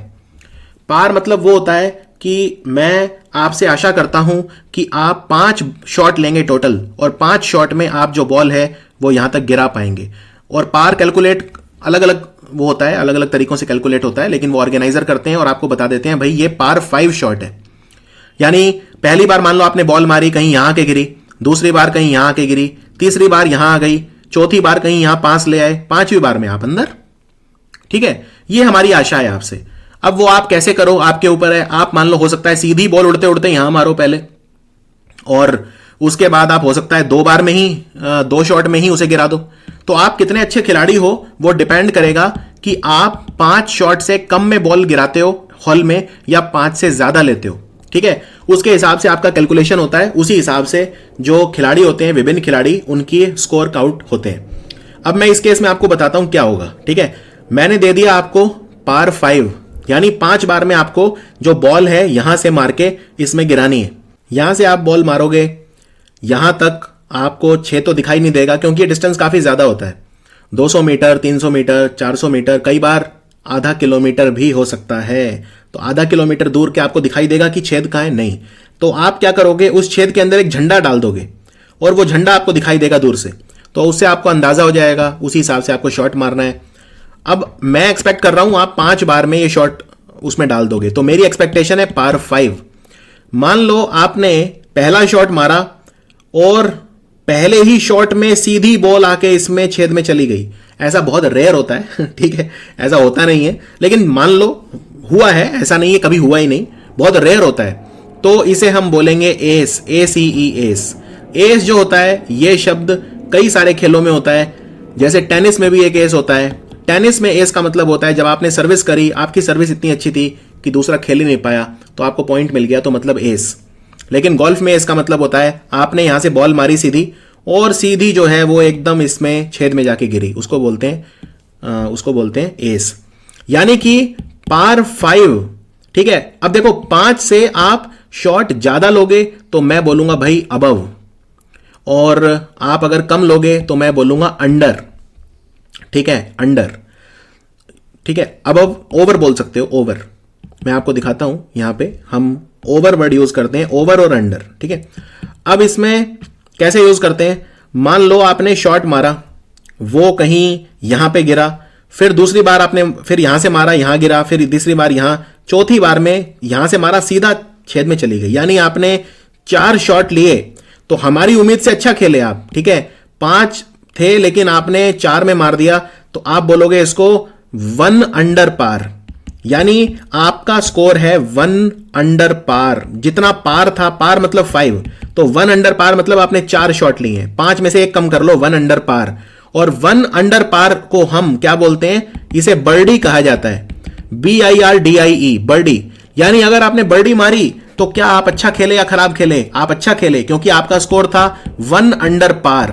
पार मतलब वो होता है कि मैं आपसे आशा करता हूं कि आप 5 शॉट लेंगे टोटल, और 5 शॉट में आप जो बॉल है वो यहां तक गिरा पाएंगे। और पार कैलकुलेट अलग अलग वो होता है, अलग अलग तरीकों से कैलकुलेट होता है, लेकिन वो ऑर्गेनाइजर करते हैं और आपको बता देते हैं भाई ये पार 5 शॉट है। यानी पहली बार मान लो आपने बॉल मारी, कहीं यहां के गिरी, दूसरी बार कहीं यहां के गिरी, तीसरी बार यहां आ गई, चौथी बार कहीं यहां 5 ले आए, 5वीं बार में आप अंदर। ठीक है, ये हमारी आशा है आपसे। अब वो आप कैसे करो आपके ऊपर है। आप मान लो हो सकता है सीधी बॉल उड़ते उड़ते यहां मारो पहले, और उसके बाद आप हो सकता है 2 बार में ही 2 शॉट में ही उसे गिरा दो। तो आप कितने अच्छे खिलाड़ी हो वो डिपेंड करेगा कि आप 5 शॉट से कम में बॉल गिराते हो हॉल में या 5 से ज्यादा लेते हो। ठीक है, उसके हिसाब से आपका कैलकुलेशन होता है, उसी हिसाब से जो खिलाड़ी होते हैं, विभिन्न खिलाड़ी, उनकी स्कोर काउंट होते हैं। अब मैं इस केस में आपको बताता हूं क्या होगा। ठीक है, मैंने दे दिया आपको पार 5, यानी 5 बार में आपको जो बॉल है यहां से मार के इसमें गिरानी है। यहां से आप बॉल मारोगे, यहां तक आपको 6 तो दिखाई नहीं देगा क्योंकि ये डिस्टेंस काफी ज्यादा होता है, 200 मीटर, 300 मीटर, 400 मीटर, कई बार आधा किलोमीटर भी हो सकता है। तो आधा किलोमीटर दूर के आपको दिखाई देगा कि छेद कहां है, नहीं। तो आप क्या करोगे, उस छेद के अंदर एक झंडा डाल दोगे और वो झंडा आपको दिखाई देगा दूर से, तो उससे आपको अंदाजा हो जाएगा, उसी हिसाब से आपको शॉट मारना है। अब मैं एक्सपेक्ट कर रहा हूं आप 5 बार में ये शॉट उसमें डाल दोगे, तो मेरी एक्सपेक्टेशन है par 5। मान लो आपने पहला शॉट मारा और पहले ही शॉट में सीधी बॉल आके इसमें छेद में चली गई। ऐसा बहुत रेयर होता है ठीक है, ऐसा होता नहीं है, लेकिन मान लो हुआ है, ऐसा नहीं है कभी हुआ ही नहीं, बहुत रेयर होता है। तो इसे हम बोलेंगे एस, ACE, एस। एस जो होता है ये शब्द कई सारे खेलों में होता है, जैसे टेनिस में भी एक एस होता है। टेनिस में एस का मतलब होता है जब आपने सर्विस करी, आपकी सर्विस इतनी अच्छी थी कि दूसरा खेल ही नहीं पाया, तो आपको पॉइंट मिल गया, तो मतलब एस। लेकिन गोल्फ में एस का मतलब होता है आपने यहां से बॉल मारी सीधी और सीधी जो है वो एकदम इसमें छेद में जाके गिरी, उसको बोलते हैं एस, यानी कि par 5। ठीक है, अब देखो 5 से आप शॉट ज्यादा लोगे तो मैं बोलूंगा भाई अबव, और आप अगर कम लोगे तो मैं बोलूंगा अंडर। ठीक है, अंडर। ठीक है, अबव, ओवर बोल सकते हो, ओवर। मैं आपको दिखाता हूं, यहां पे हम ओवर वर्ड यूज करते हैं, ओवर और अंडर। ठीक है, अब इसमें कैसे यूज करते हैं, मान लो आपने शॉट मारा, वो कहीं यहां पे गिरा, फिर दूसरी बार आपने फिर यहां से मारा, यहां गिरा, फिर तीसरी बार यहां, चौथी बार में यहां से मारा, सीधा छेद में चली गई, यानी आपने 4 शॉट लिए। तो हमारी उम्मीद से अच्छा खेले आप। ठीक है, 5 थे लेकिन आपने 4 में मार दिया, तो आप बोलोगे इसको 1 अंडर पार, यानी आपका स्कोर है 1 अंडर पार। जितना पार था, पार मतलब 5, तो 1 अंडर पार मतलब आपने 4 शॉट लिए हैं, 5 में से एक कम कर लो, 1 अंडर पार। और 1 अंडर पार को हम क्या बोलते हैं, इसे बर्डी कहा जाता है, BIRDIE, बर्डी। यानी अगर आपने बर्डी मारी तो क्या आप अच्छा खेले या खराब खेले, आप अच्छा खेले, क्योंकि आपका स्कोर था 1 अंडर पार।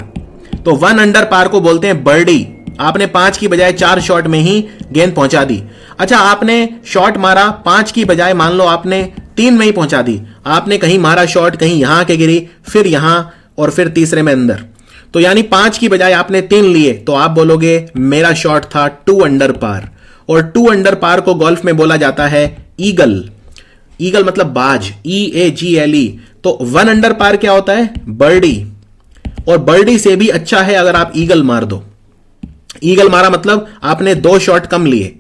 तो 1 अंडर पार को बोलते हैं बर्डी। आपने 5 की बजाय 4 शॉट में ही गेंद पहुंचा दी। अच्छा, आपने शॉट मारा 5 की बजाय मान लो आपने 3 में ही पहुंचा दी, आपने कहीं मारा शॉट, कहीं यहां आके गिरी, फिर यहां, और फिर तीसरे में अंदर, तो यानी 5 की बजाय आपने 3 लिए, तो आप बोलोगे मेरा शॉट था 2 अंडर पार। और 2 अंडर पार को गोल्फ में बोला जाता है ईगल। ईगल मतलब बाज, EAGLE। तो 1 अंडर पार क्या होता है, बर्डी, और बर्डी से भी अच्छा है अगर आप ईगल मार दो। ईगल मारा मतलब आपने 2 शॉट कम लिए।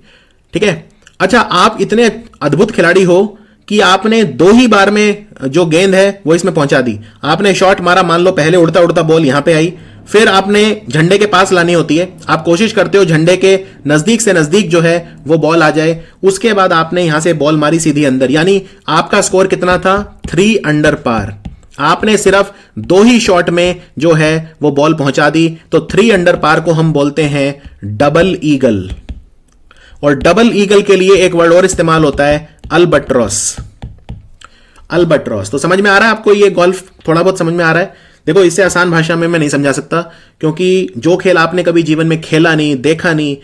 ठीक है, अच्छा, आप इतने अद्भुत खिलाड़ी हो कि आपने 2 ही बार में जो गेंद है वो इसमें पहुंचा दी। आपने शॉट मारा, मान लो पहले उड़ता उड़ता बॉल यहां पे आई, फिर आपने झंडे के पास लानी होती है, आप कोशिश करते हो झंडे के नजदीक से नजदीक जो है वो बॉल आ जाए, उसके बाद आपने यहां से बॉल मारी सीधी अंदर, यानी आपका स्कोर कितना था, 3 अंडर पार। आपने सिर्फ 2 ही शॉट में जो है वो बॉल पहुंचा दी, तो 3 अंडर पार को हम बोलते हैं डबल ईगल। और डबल ईगल के लिए एक वर्ड और इस्तेमाल होता है, अल्बट्रॉस। अल्बट्रॉस। तो समझ में आ रहा है आपको, ये गोल्फ थोड़ा बहुत समझ में आ रहा है। देखो, इससे आसान भाषा में मैं नहीं समझा सकता, क्योंकि जो खेल आपने कभी जीवन में खेला नहीं, देखा नहीं,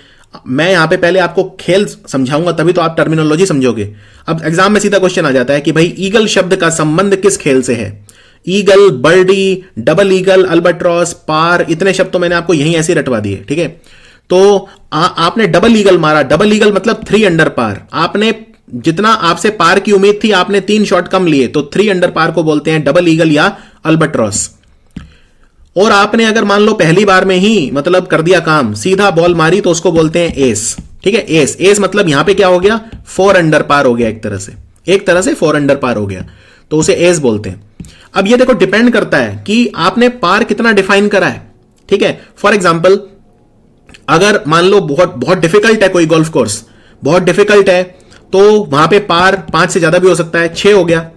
मैं यहां पे पहले आपको खेल समझाऊंगा, तभी तो आप टर्मिनोलॉजी समझोगे। अब एग्जाम में सीधा क्वेश्चन आ जाता है कि भाई ईगल शब्द का संबंध किस खेल से है। ईगल, बर्डी, डबल ईगल, अल्बट्रॉस, पार, इतने शब्द तो मैंने आपको यहीं ऐसे रटवा दिए। ठीक है, तो आपने डबल ईगल मारा, डबल ईगल मतलब 3 अंडर पार। आपने जितना आपसे पार की उम्मीद थी, आपने 3 शॉट कम लिए, तो 3 अंडर पार को बोलते हैं डबल ईगल या अल्बट्रॉस। और आपने अगर मान लो पहली बार में ही मतलब कर दिया काम, सीधा बॉल मारी, तो उसको बोलते हैं एस। ठीक है, एस। एस मतलब यहां पे क्या हो गया, 4 अंडर पार हो गया, एक तरह से 4 अंडर पार हो गया, तो उसे एस बोलते हैं। अब ये देखो, डिपेंड करता है कि आपने पार कितना डिफाइन करा है। ठीक है, फॉर एग्जाम्पल अगर मान लो बहुत डिफिकल्ट है कोई गोल्फ कोर्स, बहुत डिफिकल्ट है, तो वहां पे पार 5 से ज्यादा भी हो सकता है, 6 हो गया।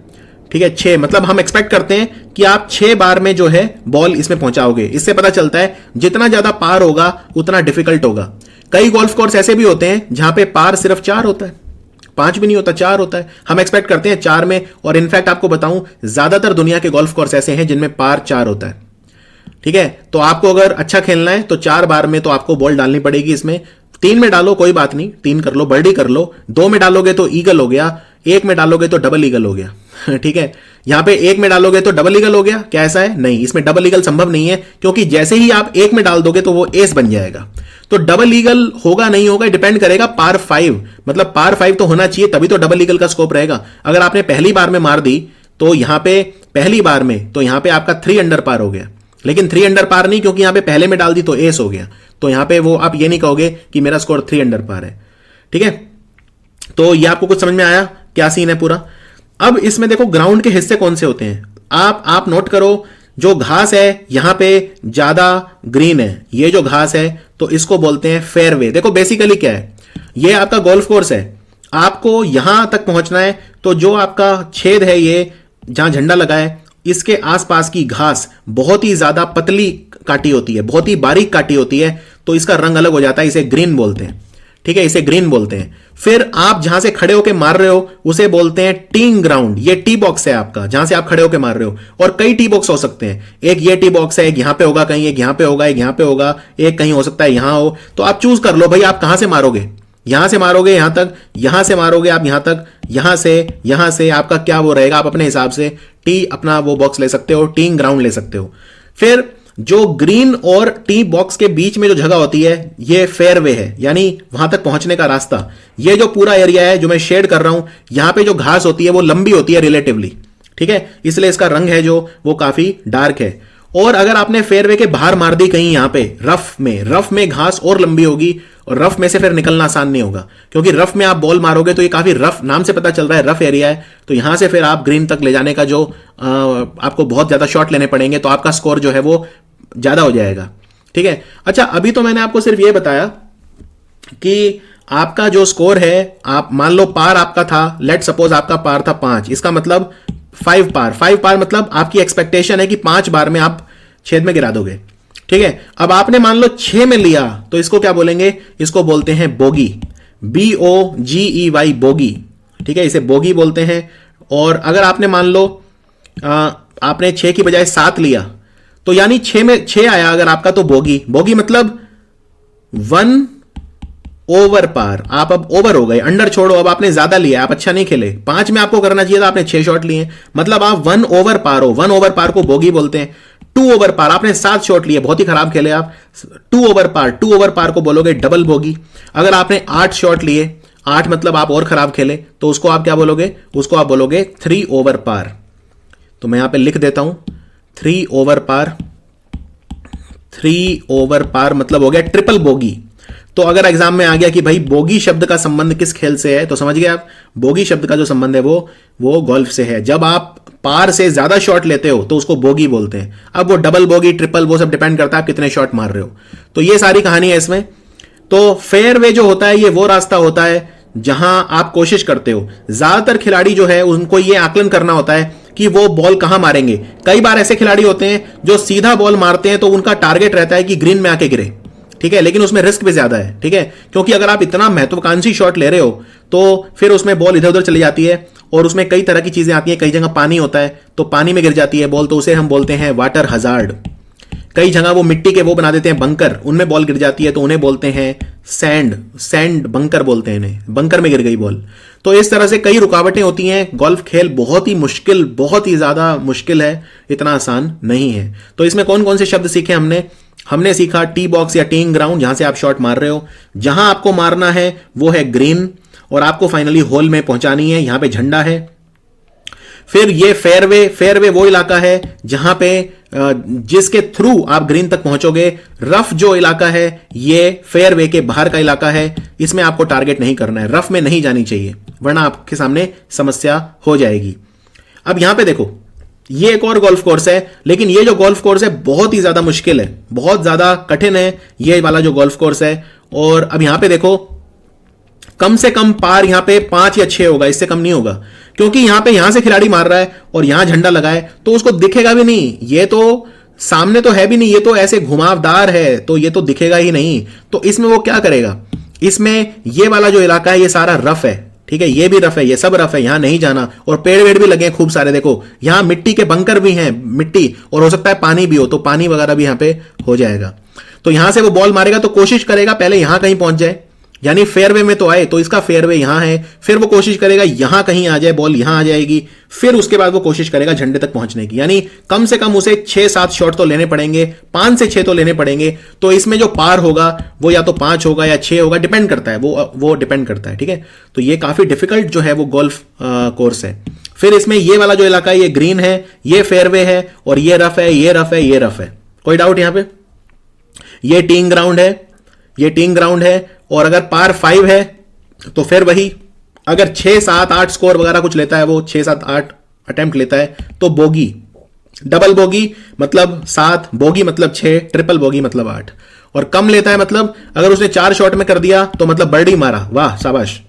ठीक है, 6 मतलब हम एक्सपेक्ट करते हैं कि आप 6 बार में जो है बॉल इसमें पहुंचाओगे। इससे पता चलता है जितना ज्यादा पार होगा उतना डिफिकल्ट होगा। कई गोल्फ कोर्स ऐसे भी होते हैं जहां पे पार सिर्फ 4 होता है, 5 भी नहीं होता, 4 होता है। हम एक्सपेक्ट करते हैं 4 में, और इनफैक्ट आपको बताऊं, ज्यादातर दुनिया के गोल्फ कोर्स ऐसे हैं जिनमें पार 4 होता है। ठीक है, तो आपको अगर अच्छा खेलना है तो 4 बार में तो आपको बॉल डालनी पड़ेगी। इसमें 3 में डालो कोई बात नहीं, 3 कर लो, बर्डी कर लो। 2 में डालोगे तो ईगल हो गया, 1 में डालोगे तो डबल ईगल हो गया। ठीक है, यहां पे 1 में डालोगे तो डबल ईगल हो गया, क्या ऐसा है? नहीं, इसमें डबल ईगल संभव नहीं है, क्योंकि जैसे ही आप 1 में डाल दोगे तो वो एस बन जाएगा। तो डबल ईगल होगा नहीं होगा डिपेंड करेगा par 5, मतलब par 5 तो होना चाहिए, तभी तो डबल ईगल का स्कोप रहेगा। अगर आपने पहली बार में मार दी तो यहां पे पहली बार में तो यहां पे आपका 3 अंडर पार हो गया, लेकिन 3 अंडर पार नहीं, क्योंकि यहां पे पहले में डाल दी तो एस हो गया। तो यहां पे वो आप ये नहीं कहोगे कि मेरा स्कोर 3 अंडर पार है। ठीक है, तो ये आपको कुछ समझ में आया क्या सीन है पूरा। अब इसमें देखो ग्राउंड के हिस्से कौन से होते हैं, आप नोट करो। जो घास है यहां पे ज्यादा ग्रीन है, ये जो घास है तो इसको बोलते हैं फेयरवे। देखो बेसिकली क्या है, ये आपका गोल्फ कोर्स है, आपको यहां तक पहुंचना है, तो जो आपका छेद है ये जहां झंडा लगा है, इसके आसपास की घास बहुत ही ज्यादा पतली काटी होती है, बहुत ही बारीक काटी होती है, तो इसका रंग अलग हो जाता है, इसे ग्रीन बोलते हैं। ठीक है, इसे ग्रीन बोलते हैं। फिर आप जहां से खड़े होकर मार रहे हो उसे बोलते हैं टीइंग ग्राउंड। ये टी बॉक्स है आपका, जहां से आप खड़े होकर मार रहे हो, और कई टी बॉक्स हो सकते हैं। एक ये टी बॉक्स है, एक यहां पे होगा कहीं, एक यहां पे होगा, एक यहां पे होगा, एक कहीं हो सकता है यहां हो। तो आप चूज कर लो भाई आप कहां से मारोगे, यहां से मारोगे यहां तक, यहां से मारोगे आप यहां तक, यहां से आपका क्या वो रहेगा, आप अपने हिसाब से टी अपना वो बॉक्स ले सकते हो, टीइंग ग्राउंड ले सकते हो। फिर जो ग्रीन और टी बॉक्स के बीच में जो जगह होती है ये फेयरवे है, यानी वहां तक पहुंचने का रास्ता। ये जो पूरा एरिया है जो मैं शेड कर रहा हूं, यहां पे जो घास होती है वो लंबी होती है रिलेटिवली। ठीक है, इसलिए इसका रंग है जो वो काफी डार्क है। और अगर आपने फेयरवे के बाहर मार दी कहीं यहां पे रफ में घास और लंबी होगी, और रफ में से फिर निकलना आसान नहीं होगा, क्योंकि रफ में आप बॉल मारोगे तो ये काफी रफ, नाम से पता चल रहा है रफ एरिया है, तो यहां से फिर आप ग्रीन तक ले जाने का जो आपको बहुत ज्यादा शॉट लेने पड़ेंगे, तो आपका स्कोर जो है वो ज्यादा हो जाएगा। ठीक है, अच्छा अभी तो मैंने आपको सिर्फ ये बताया कि आपका जो स्कोर है, आप मान लो पार आपका था, लेट सपोज आपका पार था 5, इसका मतलब 5 पार मतलब आपकी एक्सपेक्टेशन है कि 5 बार में आप छेद में गिरा दोगे। ठीक है, अब आपने मान लो 6 में लिया, तो इसको क्या बोलेंगे, इसको बोलते हैं बोगी, BOGEY बोगी। ठीक है, इसे बोगी बोलते हैं। और अगर आपने मान लो आपने 6 की बजाय 7 लिया, तो यानी 6 में 6 आया अगर आपका, तो बोगी मतलब 1 ओवर पार। आप अब ओवर हो गए, अंडर छोड़ो, अब आपने ज्यादा लिया, आप अच्छा नहीं खेले। 5 में आपको करना चाहिए था, आपने 6 शॉट लिए, मतलब आप 1 ओवर पार हो। 1 ओवर पार को बोगी बोलते हैं। 2 ओवर पार, आपने 7 शॉट लिए, बहुत ही खराब खेले आप, 2 ओवर पार को बोलोगे डबल बोगी। अगर आपने 8 शॉट लिए, 8 मतलब आप और खराब खेले, तो उसको आप क्या बोलोगे, उसको आप बोलोगे 3 ओवर पार। तो मैं यहां पे लिख देता हूं 3 ओवर पार। 3 ओवर पार मतलब हो गया ट्रिपल बोगी। तो अगर एग्जाम में आ गया कि भाई बोगी शब्द का संबंध किस खेल से है, तो समझ गए आप, बोगी शब्द का जो संबंध है वो गोल्फ से है। जब आप पार से ज्यादा शॉट लेते हो तो उसको बोगी बोलते हैं। अब वो डबल बोगी, ट्रिपल, वो सब डिपेंड करता है आप कितने शॉट मार रहे हो। तो ये सारी कहानी है इसमें। तो फेयरवे जो होता है ये वो रास्ता होता है जहां आप कोशिश करते हो। ज्यादातर खिलाड़ी जो है उनको ये आकलन करना होता है कि वो बॉल कहां मारेंगे। कई बार ऐसे खिलाड़ी होते हैं जो सीधा बॉल मारते हैं, तो उनका टारगेट रहता है कि ग्रीन में आके गिरे। ठीक है, लेकिन उसमें रिस्क भी ज्यादा है। ठीक है, क्योंकि अगर आप इतना महत्वाकांक्षी शॉट ले रहे हो तो फिर उसमें बॉल इधर उधर चली जाती है, और उसमें कई तरह की चीजें आती हैं। कई जगह पानी होता है तो पानी में गिर जाती है बॉल, तो उसे हम बोलते हैं वाटर हजार्ड। कई जगह वो मिट्टी के वो बना देते हैं बंकर, उनमें बॉल गिर जाती है तो उन्हें बोलते हैं सैंड बंकर बोलते हैं इन्हें, बंकर में गिर गई बॉल। तो इस तरह से कई रुकावटें होती हैं। गोल्फ खेल बहुत ही मुश्किल, बहुत ही ज्यादा मुश्किल है, इतना आसान नहीं है। तो इसमें कौन कौन से शब्द सीखे हमने सीखा टी बॉक्स या टीइंग ग्राउंड, जहां से आप शॉट मार रहे हो। जहां आपको मारना है वो है ग्रीन, और आपको फाइनली होल में पहुंचानी है, यहां पे झंडा है। फिर ये फेयरवे वो इलाका है जहां पे जिसके थ्रू आप ग्रीन तक पहुंचोगे। रफ जो इलाका है ये फेयरवे के बाहर का इलाका है, इसमें आपको टारगेट नहीं करना है, रफ में नहीं जानी चाहिए, वरना आपके सामने समस्या हो जाएगी। अब यहां पे देखो, ये एक और गोल्फ कोर्स है, लेकिन ये जो गोल्फ कोर्स है बहुत ही ज्यादा मुश्किल है, बहुत ज्यादा कठिन है ये वाला जो गोल्फ कोर्स है। और अब यहां पे देखो, कम से कम पार यहां पे 5 या 6 होगा, इससे कम नहीं होगा, क्योंकि यहां से खिलाड़ी मार रहा है और यहां झंडा लगा है, तो उसको दिखेगा भी नहीं। ये तो सामने तो है भी नहीं, ये तो ऐसे घुमावदार है, तो ये तो दिखेगा ही नहीं। तो इसमें वो क्या करेगा, इसमें ये वाला जो इलाका है ये सारा रफ है। ठीक है, ये भी रफ है, ये सब रफ है, यहां नहीं जाना। और पेड़ वेड़ भी लगे हैं खूब सारे, देखो यहां मिट्टी के बंकर भी हैं, मिट्टी, और हो सकता है पानी भी हो, तो पानी वगैरह भी यहां पे हो जाएगा। तो यहां से वो बॉल मारेगा तो कोशिश करेगा पहले यहां कहीं पहुंच जाए, यानी फेयरवे में तो आए, तो इसका फेयरवे यहां है, फिर वो कोशिश करेगा यहां कहीं आ जाए, बॉल यहां आ जाएगी, फिर उसके बाद वो कोशिश करेगा झंडे तक पहुंचने की। यानी कम से कम उसे 6-7 शॉट तो लेने पड़ेंगे, 5 से 6 तो लेने पड़ेंगे। तो इसमें जो पार होगा वो या तो 5 होगा या 6 होगा, डिपेंड करता है, वो डिपेंड करता है। ठीक है, तो ये काफी डिफिकल्ट जो है वो गोल्फ कोर्स है। फिर इसमें ये वाला जो इलाका है ये ग्रीन है, ये फेयरवे है, और ये रफ है, ये रफ है, ये रफ है। कोई डाउट यहां पे? ये टीइंग ग्राउंड है, ये टीइंग ग्राउंड है, और अगर पार 5 है तो फिर वही, अगर 6, 7, 8 स्कोर वगैरह कुछ लेता है, वो 6, 7, 8 अटेम्प्ट लेता है तो बोगी, डबल बोगी मतलब 7, बोगी मतलब 6, ट्रिपल बोगी मतलब 8, और कम लेता है मतलब अगर उसने 4 शॉट में कर दिया तो मतलब बर्डी मारा, वाह शाबाश।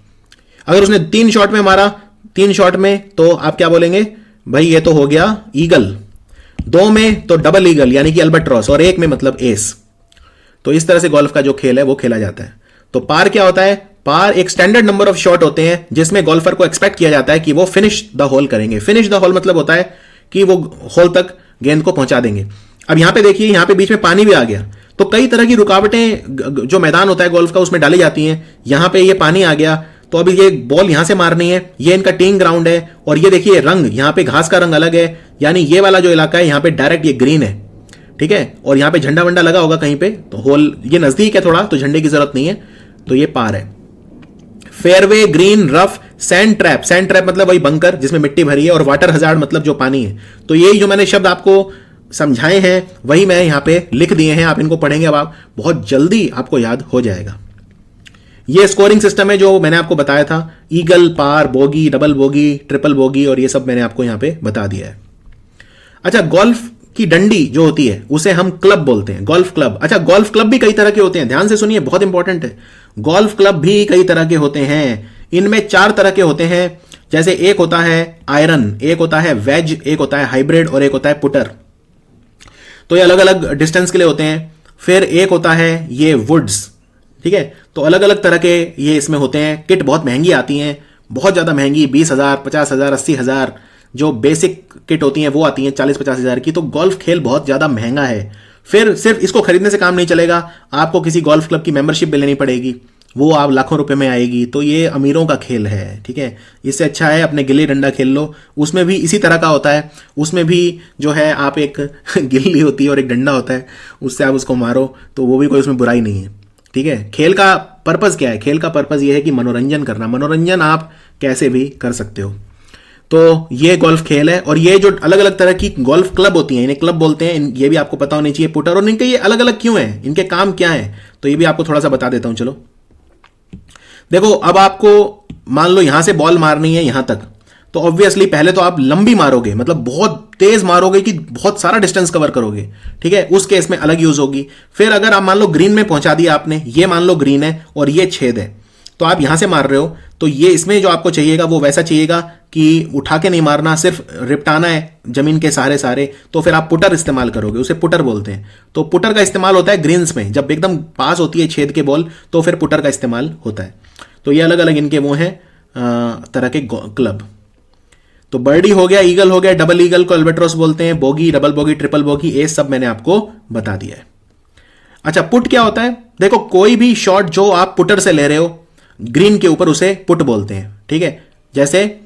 अगर उसने 3 शॉट में मारा, 3 शॉट में, तो आप क्या बोलेंगे भाई, ये तो हो गया ईगल। 2 में तो डबल ईगल यानी कि अल्बाट्रॉस, और 1 में मतलब एस। तो इस तरह से गोल्फ का जो खेल है वो खेला जाता है। तो पार क्या होता है? पार एक स्टैंडर्ड नंबर ऑफ शॉट होते हैं जिसमें गोल्फर को एक्सपेक्ट किया जाता है कि वो फिनिश द होल करेंगे। फिनिश द होल मतलब होता है कि वो होल तक गेंद को पहुंचा देंगे। अब यहां पे देखिए, यहां पे बीच में पानी भी आ गया, तो कई तरह की रुकावटें जो मैदान होता है गोल्फ का उसमें डाली जाती हैं। यहां पे ये पानी आ गया, तो अभी ये बॉल यहां से मारनी है, ये इनका टीइंग ग्राउंड है, और ये देखिए रंग, यहां पे घास का रंग अलग है, यानी ये वाला जो इलाका है यहां पे डायरेक्ट ये ग्रीन है। ठीक है, और यहां पे झंडा वंडा लगा होगा कहीं पे, तो होल ये नजदीक है थोड़ा, तो झंडे की जरूरत नहीं है, तो ये पार है। Fairway, green, rough, sand trap, sand trap मतलब वही बंकर जिसमें मिट्टी भरी है, और वाटर हजार्ड मतलब जो पानी है। तो यही जो मैंने शब्द आपको समझाए हैं वही मैं यहां पे लिख दिए हैं, आप इनको पढ़ेंगे, अब आप बहुत जल्दी आपको याद हो जाएगा। ये स्कोरिंग सिस्टम है जो मैंने आपको बताया था, eagle, par, bogey, double bogey, triple bogey, और ये सब मैंने आपको यहां पे बता दिया है। अच्छा, गोल्फ की डंडी जो होती है उसे हम क्लब बोलते हैं, गोल्फ क्लब। अच्छा, गोल्फ क्लब भी कई तरह के होते हैं, ध्यान से सुनिए, बहुत इंपॉर्टेंट है। गोल्फ क्लब भी कई तरह के होते हैं, इनमें 4 तरह के होते हैं। जैसे एक होता है आयरन, एक होता है वेज, एक होता है हाइब्रिड, और एक होता है पुटर। तो ये अलग अलग डिस्टेंस के लिए होते हैं। फिर एक होता है ये वुड्स, ठीक है, तो अलग अलग तरह के ये इसमें होते हैं। किट बहुत महंगी आती हैं, बहुत ज्यादा महंगी, 20,000, 50,000, 80,000। जो बेसिक किट होती हैं वो आती हैं 40-50 हजार की। तो गोल्फ खेल बहुत ज्यादा महंगा है। फिर सिर्फ इसको खरीदने से काम नहीं चलेगा, आपको किसी गोल्फ क्लब की मेंबरशिप भी लेनी पड़ेगी, वो आप लाखों रुपए में आएगी। तो ये अमीरों का खेल है, ठीक है। इससे अच्छा है अपने गिल्ली डंडा खेल लो, उसमें भी इसी तरह का होता है। उसमें भी जो है आप एक गिल्ली होती है और एक डंडा होता है, उससे आप उसको मारो, तो वो भी कोई उसमें बुराई नहीं है, ठीक है। खेल का पर्पज क्या है? खेल का पर्पज ये है कि मनोरंजन करना। मनोरंजन आप कैसे भी कर सकते हो। तो ये गोल्फ खेल है। और ये जो अलग अलग तरह की गोल्फ क्लब होती हैं, इन्हें क्लब बोलते हैं, ये भी आपको पता होनी चाहिए, पुटर। और इनके ये अलग अलग क्यों हैं, इनके काम क्या है, तो ये भी आपको थोड़ा सा बता देता हूं। चलो देखो, अब आपको मान लो यहां से बॉल मारनी है यहां तक, तो ऑब्वियसली पहले तो आप लंबी मारोगे, मतलब बहुत तेज मारोगे कि बहुत सारा डिस्टेंस कवर करोगे, ठीक है। उस केस में अलग यूज होगी। फिर अगर आप मान लो ग्रीन में पहुंचा दिया आपने, ये मान लो ग्रीन है और ये छेद है, तो आप यहां से मार रहे हो, तो ये इसमें जो आपको चाहिएगा वो वैसा चाहिएगा कि उठा के नहीं मारना, सिर्फ रिपटाना है जमीन के सहारे सारे। तो फिर आप पुटर इस्तेमाल करोगे, उसे पुटर बोलते हैं। तो पुटर का इस्तेमाल होता है ग्रीन्स में, जब एकदम पास होती है छेद के बॉल, तो फिर पुटर का इस्तेमाल होता है। तो ये अलग अलग इनके वो हैं तरह के क्लब। तो बर्डी हो गया, ईगल हो गया, डबल ईगल को अल्बाट्रॉस बोलते हैं, bogie, double bogey, triple bogie, ये सब मैंने आपको बता दिया है। अच्छा, पुट क्या होता है? देखो, कोई भी शॉट जो आप पुटर से ले रहे हो ग्रीन के ऊपर, उसे पुट बोलते हैं, ठीक है। जैसे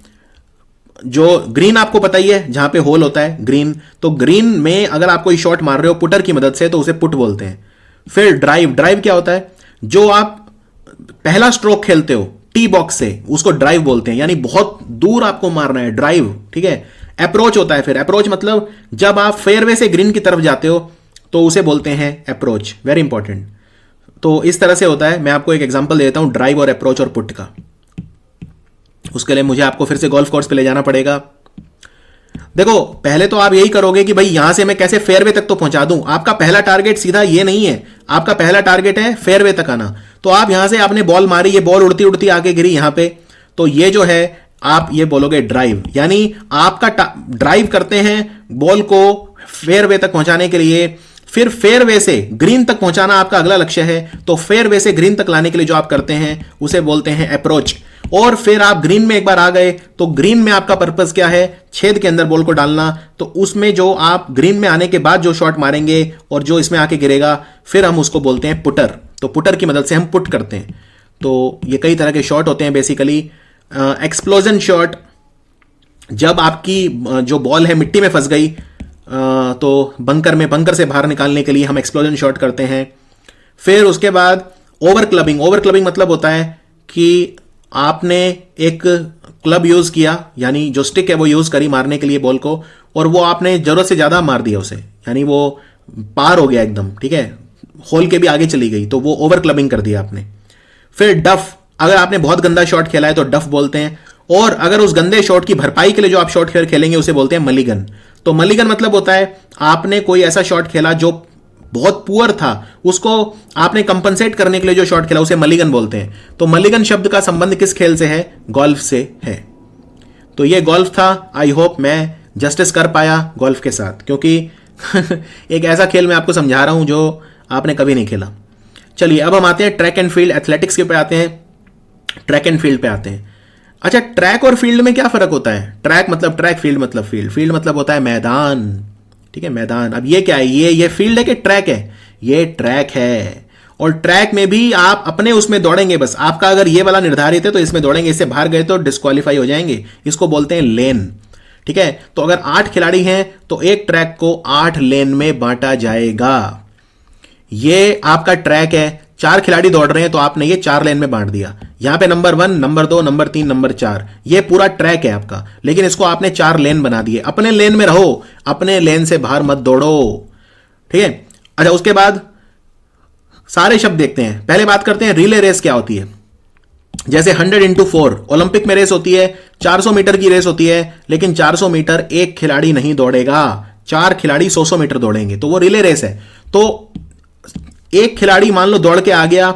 जो ग्रीन आपको पता ही है, जहां पे होल होता है ग्रीन, तो ग्रीन में अगर आप कोई शॉट मार रहे हो पुटर की मदद से, तो उसे पुट बोलते हैं। फिर ड्राइव, ड्राइव क्या होता है? जो आप पहला स्ट्रोक खेलते हो टी बॉक्स से, उसको ड्राइव बोलते हैं, यानी बहुत दूर आपको मारना है, ड्राइव, ठीक है। अप्रोच होता है, फिर अप्रोच मतलब जब आप फेयरवे से ग्रीन की तरफ जाते हो, तो उसे बोलते हैं अप्रोच, वेरी इंपॉर्टेंट। तो इस तरह से होता है। मैं आपको एक एग्जांपल देता हूं ड्राइव और अप्रोच और पुट का। उसके लिए मुझे आपको फिर से गोल्फ कोर्स पे ले जाना पड़ेगा। देखो, पहले तो आप यही करोगे कि भाई यहां से मैं कैसे फेयरवे तक तो पहुंचा दूं। आपका पहला टारगेट सीधा ये नहीं है, आपका पहला टारगेट है फेयरवे तक आना। तो आप यहां से आपने बॉल मारी, ये बॉल उड़ती उड़ती आके गिरी यहां पे, तो ये जो है आप ये बोलोगे ड्राइव, यानी आपका ड्राइव करते हैं बॉल को फेयरवे तक पहुंचाने के लिए। फिर फेयरवे से ग्रीन तक पहुंचाना आपका अगला लक्ष्य है, तो फेयरवे से ग्रीन तक लाने के लिए जो आप करते हैं उसे बोलते हैं अप्रोच। और फिर आप ग्रीन में एक बार आ गए, तो ग्रीन में आपका पर्पस क्या है? छेद के अंदर बॉल को डालना। तो उसमें जो आप ग्रीन में आने के बाद जो शॉट मारेंगे और जो इसमें आके गिरेगा, फिर हम उसको बोलते हैं पुटर। तो पुटर की मदद से हम पुट करते हैं। तो ये कई तरह के शॉट होते हैं बेसिकली। एक्सप्लोजन शॉट, जब आपकी जो बॉल है मिट्टी में फंस गई तो बंकर से बाहर निकालने के लिए हम एक्सप्लोजन शॉट करते हैं। फिर उसके बाद ओवर क्लबिंग। ओवर क्लबिंग मतलब होता है कि आपने एक क्लब यूज किया, यानी जो स्टिक है वो यूज करी मारने के लिए बॉल को, और वो आपने जरूरत से ज्यादा मार दिया उसे, यानी वो पार हो गया एकदम, ठीक है, होल के भी आगे चली गई, तो वो ओवर क्लबिंग कर दिया आपने। फिर डफ, अगर आपने बहुत गंदा शॉट खेला है तो डफ बोलते हैं, और अगर उस गंदे शॉट की भरपाई के लिए जो आप शॉट खेलेंगे उसे बोलते हैं मलिगन। तो मलिगन मतलब होता है आपने कोई ऐसा शॉट खेला जो बहुत पुअर था, उसको आपने कंपनसेट करने के लिए जो शॉट खेला उसे मलिगन बोलते हैं। तो मलिगन शब्द का संबंध किस खेल से है? गोल्फ से है। तो ये गोल्फ था। आई होप मैं जस्टिस कर पाया गोल्फ के साथ, क्योंकि एक ऐसा खेल मैं आपको समझा रहा हूं जो आपने कभी नहीं खेला। चलिए अब हम आते हैं ट्रैक एंड फील्ड, एथलेटिक्स के पे आते हैं, ट्रैक एंड फील्ड पे आते हैं। अच्छा, ट्रैक और फील्ड में क्या फर्क होता है? ट्रैक मतलब ट्रैक, फील्ड मतलब फील्ड। फील्ड मतलब होता है मैदान, ठीक है, मैदान। अब ये क्या है? ये फील्ड है कि ट्रैक है? ये ट्रैक है। और ट्रैक में भी आप अपने उसमें दौड़ेंगे, बस आपका अगर ये वाला निर्धारित है तो इसमें दौड़ेंगे, इससे बाहर गए तो डिस्क्वालीफाई हो जाएंगे। इसको बोलते हैं लेन, ठीक है। तो अगर 8 खिलाड़ी हैं तो एक ट्रैक को 8 लेन में बांटा जाएगा। ये आपका ट्रैक है, 4 खिलाड़ी दौड़ रहे हैं तो आपने ये 4 लेन में बांट दिया। यहां पे नंबर 1, नंबर 2, नंबर 3, नंबर 4, ये पूरा ट्रैक है आपका, लेकिन इसको आपने 4 लेन बना दिए। अपने लेन में रहो, अपने लेन से बाहर मत दौड़ो, ठीक है। अच्छा, उसके बाद सारे शब्द देखते हैं। पहले बात करते हैं रिले रेस क्या होती है। जैसे 100 into 4 ओलंपिक में रेस होती है, 400 मीटर की रेस होती है, लेकिन 400 मीटर एक खिलाड़ी नहीं दौड़ेगा, 4 खिलाड़ी 100 मीटर दौड़ेंगे, तो वो रिले रेस है। तो एक खिलाड़ी मान लो दौड़ के आ गया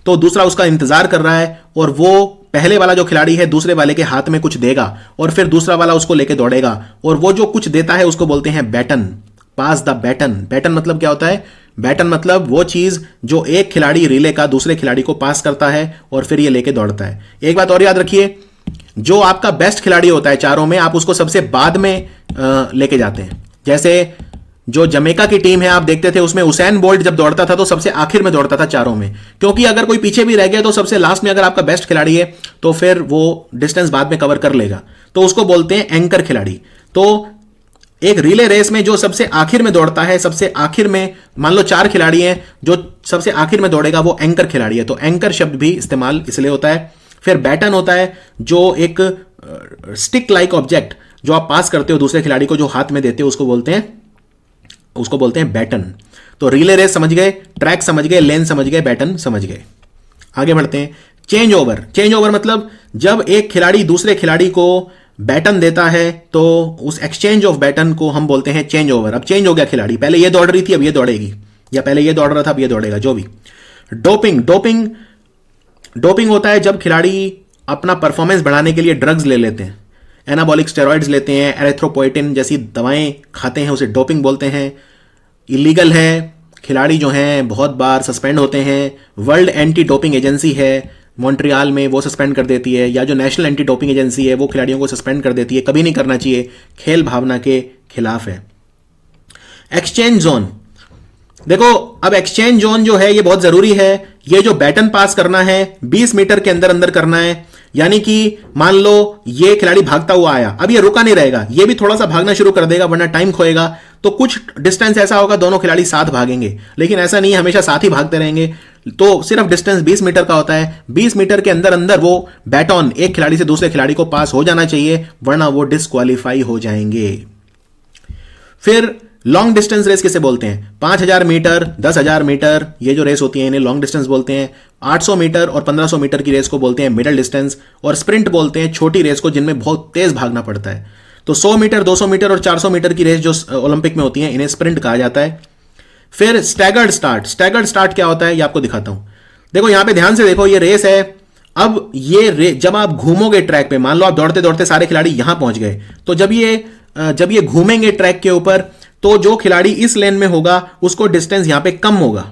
तो दूसरा उसका इंतजार कर रहा है, और वो पहले वाला जो खिलाड़ी है दूसरे वाले के हाथ में कुछ देगा, और फिर दूसरा वाला उसको लेके दौड़ेगा, और वो जो कुछ देता है उसको बोलते हैं baton, pass the baton. Baton मतलब क्या होता है? बैटन मतलब वो चीज जो एक खिलाड़ी रिले का दूसरे खिलाड़ी को पास करता है और फिर ये लेके दौड़ता है। एक बात और याद रखिए, जो आपका बेस्ट खिलाड़ी होता है चारों में, आप उसको सबसे बाद में लेके जाते हैं। जैसे जो जमैका की टीम है आप देखते थे, उसमें उसैन बोल्ट जब दौड़ता था तो सबसे आखिर में दौड़ता था चारों में, क्योंकि अगर कोई पीछे भी रह गया तो सबसे लास्ट में अगर आपका बेस्ट खिलाड़ी है तो फिर वो डिस्टेंस बाद में कवर कर लेगा, तो उसको बोलते हैं एंकर खिलाड़ी। तो एक रिले रेस में जो सबसे आखिर में दौड़ता है, सबसे आखिर में मान लो 4 खिलाड़ी हैं, जो सबसे आखिर में दौड़ेगा वो एंकर खिलाड़ी है। तो एंकर शब्द भी इस्तेमाल इसलिए होता है। फिर बैटन होता है जो एक स्टिक लाइक ऑब्जेक्ट जो आप पास करते हो दूसरे खिलाड़ी को, जो हाथ में देते हो, उसको बोलते हैं बैटन। तो रिले रेस समझ गए, ट्रैक समझ गए, लेन समझ गए, बैटन समझ गए। आगे बढ़ते हैं। Change over. चेंज ओवर मतलब जब एक खिलाड़ी दूसरे खिलाड़ी को बैटन देता है तो उस एक्सचेंज ऑफ बैटन को हम बोलते हैं चेंज ओवर। अब चेंज हो गया खिलाड़ी, पहले ये दौड़ रही थी अब ये दौड़ेगी, या पहले ये दौड़ रहा था अब ये दौड़ेगा, जो भी। डोपिंग होता है जब खिलाड़ी अपना परफॉर्मेंस बढ़ाने के लिए ड्रग्स ले लेते हैं, एनाबॉलिक स्टेरॉइड्स लेते हैं, एरेथ्रोपोइटिन जैसी दवाएं खाते हैं, उसे डोपिंग बोलते हैं। इलीगल है, खिलाड़ी जो हैं बहुत बार सस्पेंड होते हैं। वर्ल्ड एंटी डोपिंग एजेंसी है मॉन्ट्रियल में, वो सस्पेंड कर देती है, या जो नेशनल एंटी डोपिंग एजेंसी है वो खिलाड़ियों को सस्पेंड कर देती है। कभी नहीं करना चाहिए, खेल भावना के खिलाफ है। Exchange zone. देखो, अब एक्सचेंज जोन जो है ये बहुत जरूरी है। ये जो बैटन पास करना है 20 मीटर के अंदर अंदर करना है, यानी कि मान लो ये खिलाड़ी भागता हुआ आया, अब ये रुका नहीं रहेगा, ये भी थोड़ा सा भागना शुरू कर देगा वरना टाइम खोएगा। तो कुछ डिस्टेंस ऐसा होगा दोनों खिलाड़ी साथ भागेंगे, लेकिन ऐसा नहीं है हमेशा साथ ही भागते रहेंगे। तो सिर्फ डिस्टेंस 20 मीटर का होता है। 20 मीटर के अंदर अंदर वो बैटन एक खिलाड़ी से दूसरे खिलाड़ी को पास हो जाना चाहिए, वरना वो डिस्क्वालीफाई हो जाएंगे। फिर लॉन्ग डिस्टेंस रेस किसे बोलते हैं? 5000 मीटर, 10,000 मीटर, ये जो रेस होती है इन्हें लॉन्ग डिस्टेंस बोलते हैं। 800 मीटर और 1500 मीटर की रेस को बोलते हैं मिडल डिस्टेंस। और स्प्रिंट बोलते हैं छोटी रेस को जिनमें बहुत तेज भागना पड़ता है। तो 100 मीटर, 200 मीटर और 400 मीटर की रेस जो ओलंपिक में होती है इन्हें स्प्रिंट कहा जाता है। फिर स्टैगर्ड स्टार्ट। स्टैगर्ड स्टार्ट क्या होता है ये आपको दिखाता हूं। देखो यहां पे ध्यान से देखो, ये रेस है। अब ये जब आप घूमोगे ट्रैक पे, मान लो आप दौड़ते दौड़ते सारे खिलाड़ी यहां पहुंच गए, तो जब ये घूमेंगे ट्रैक के ऊपर, तो जो खिलाड़ी इस लेन में होगा उसको डिस्टेंस यहां पे कम होगा,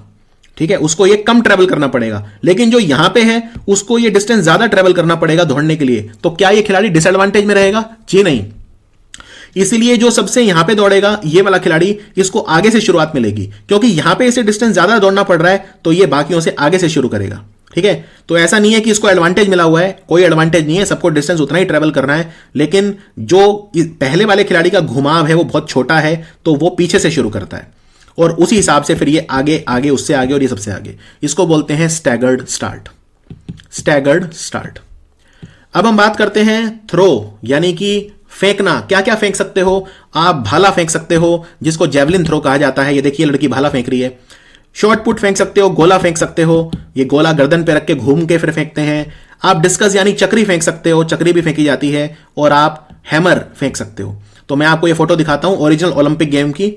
ठीक है, उसको ये कम ट्रेवल करना पड़ेगा। लेकिन जो यहां पे है उसको ये डिस्टेंस ज्यादा ट्रेवल करना पड़ेगा दौड़ने के लिए। तो क्या ये खिलाड़ी डिसएडवांटेज में रहेगा? जी नहीं। इसीलिए जो सबसे यहां पे दौड़ेगा ये वाला खिलाड़ी, इसको आगे से शुरुआत मिलेगी, क्योंकि यहां पे इसे डिस्टेंस ज्यादा दौड़ना पड़ रहा है, तो ये बाकियों से आगे से शुरू करेगा। ठीक है, तो ऐसा नहीं है कि इसको एडवांटेज मिला हुआ है, कोई एडवांटेज नहीं है, सबको डिस्टेंस उतना ही ट्रेवल करना है, लेकिन जो पहले वाले खिलाड़ी का घुमाव है वो बहुत छोटा है, तो वो पीछे से शुरू करता है और उसी हिसाब से फिर ये आगे आगे उससे आगे और ये सबसे आगे, इसको बोलते हैं स्टैगर्ड स्टार्ट। Staggered start. अब हम बात करते हैं थ्रो, यानी कि फेंकना। क्या क्या फेंक सकते हो आप? भाला फेंक सकते हो, जिसको जेवलिन थ्रो कहा जाता है। ये देखिए लड़की भाला फेंक रही है। शॉर्ट पुट फेंक सकते हो, गोला फेंक सकते हो, ये गोला गर्दन पे रख के घूम के फिर फेंकते हैं। आप डिस्कस यानी चक्री फेंक सकते हो, चक्री भी फेंकी जाती है, और आप हैमर फेंक सकते हो। तो मैं आपको ये फोटो दिखाता हूं ओरिजिनल ओलंपिक गेम की।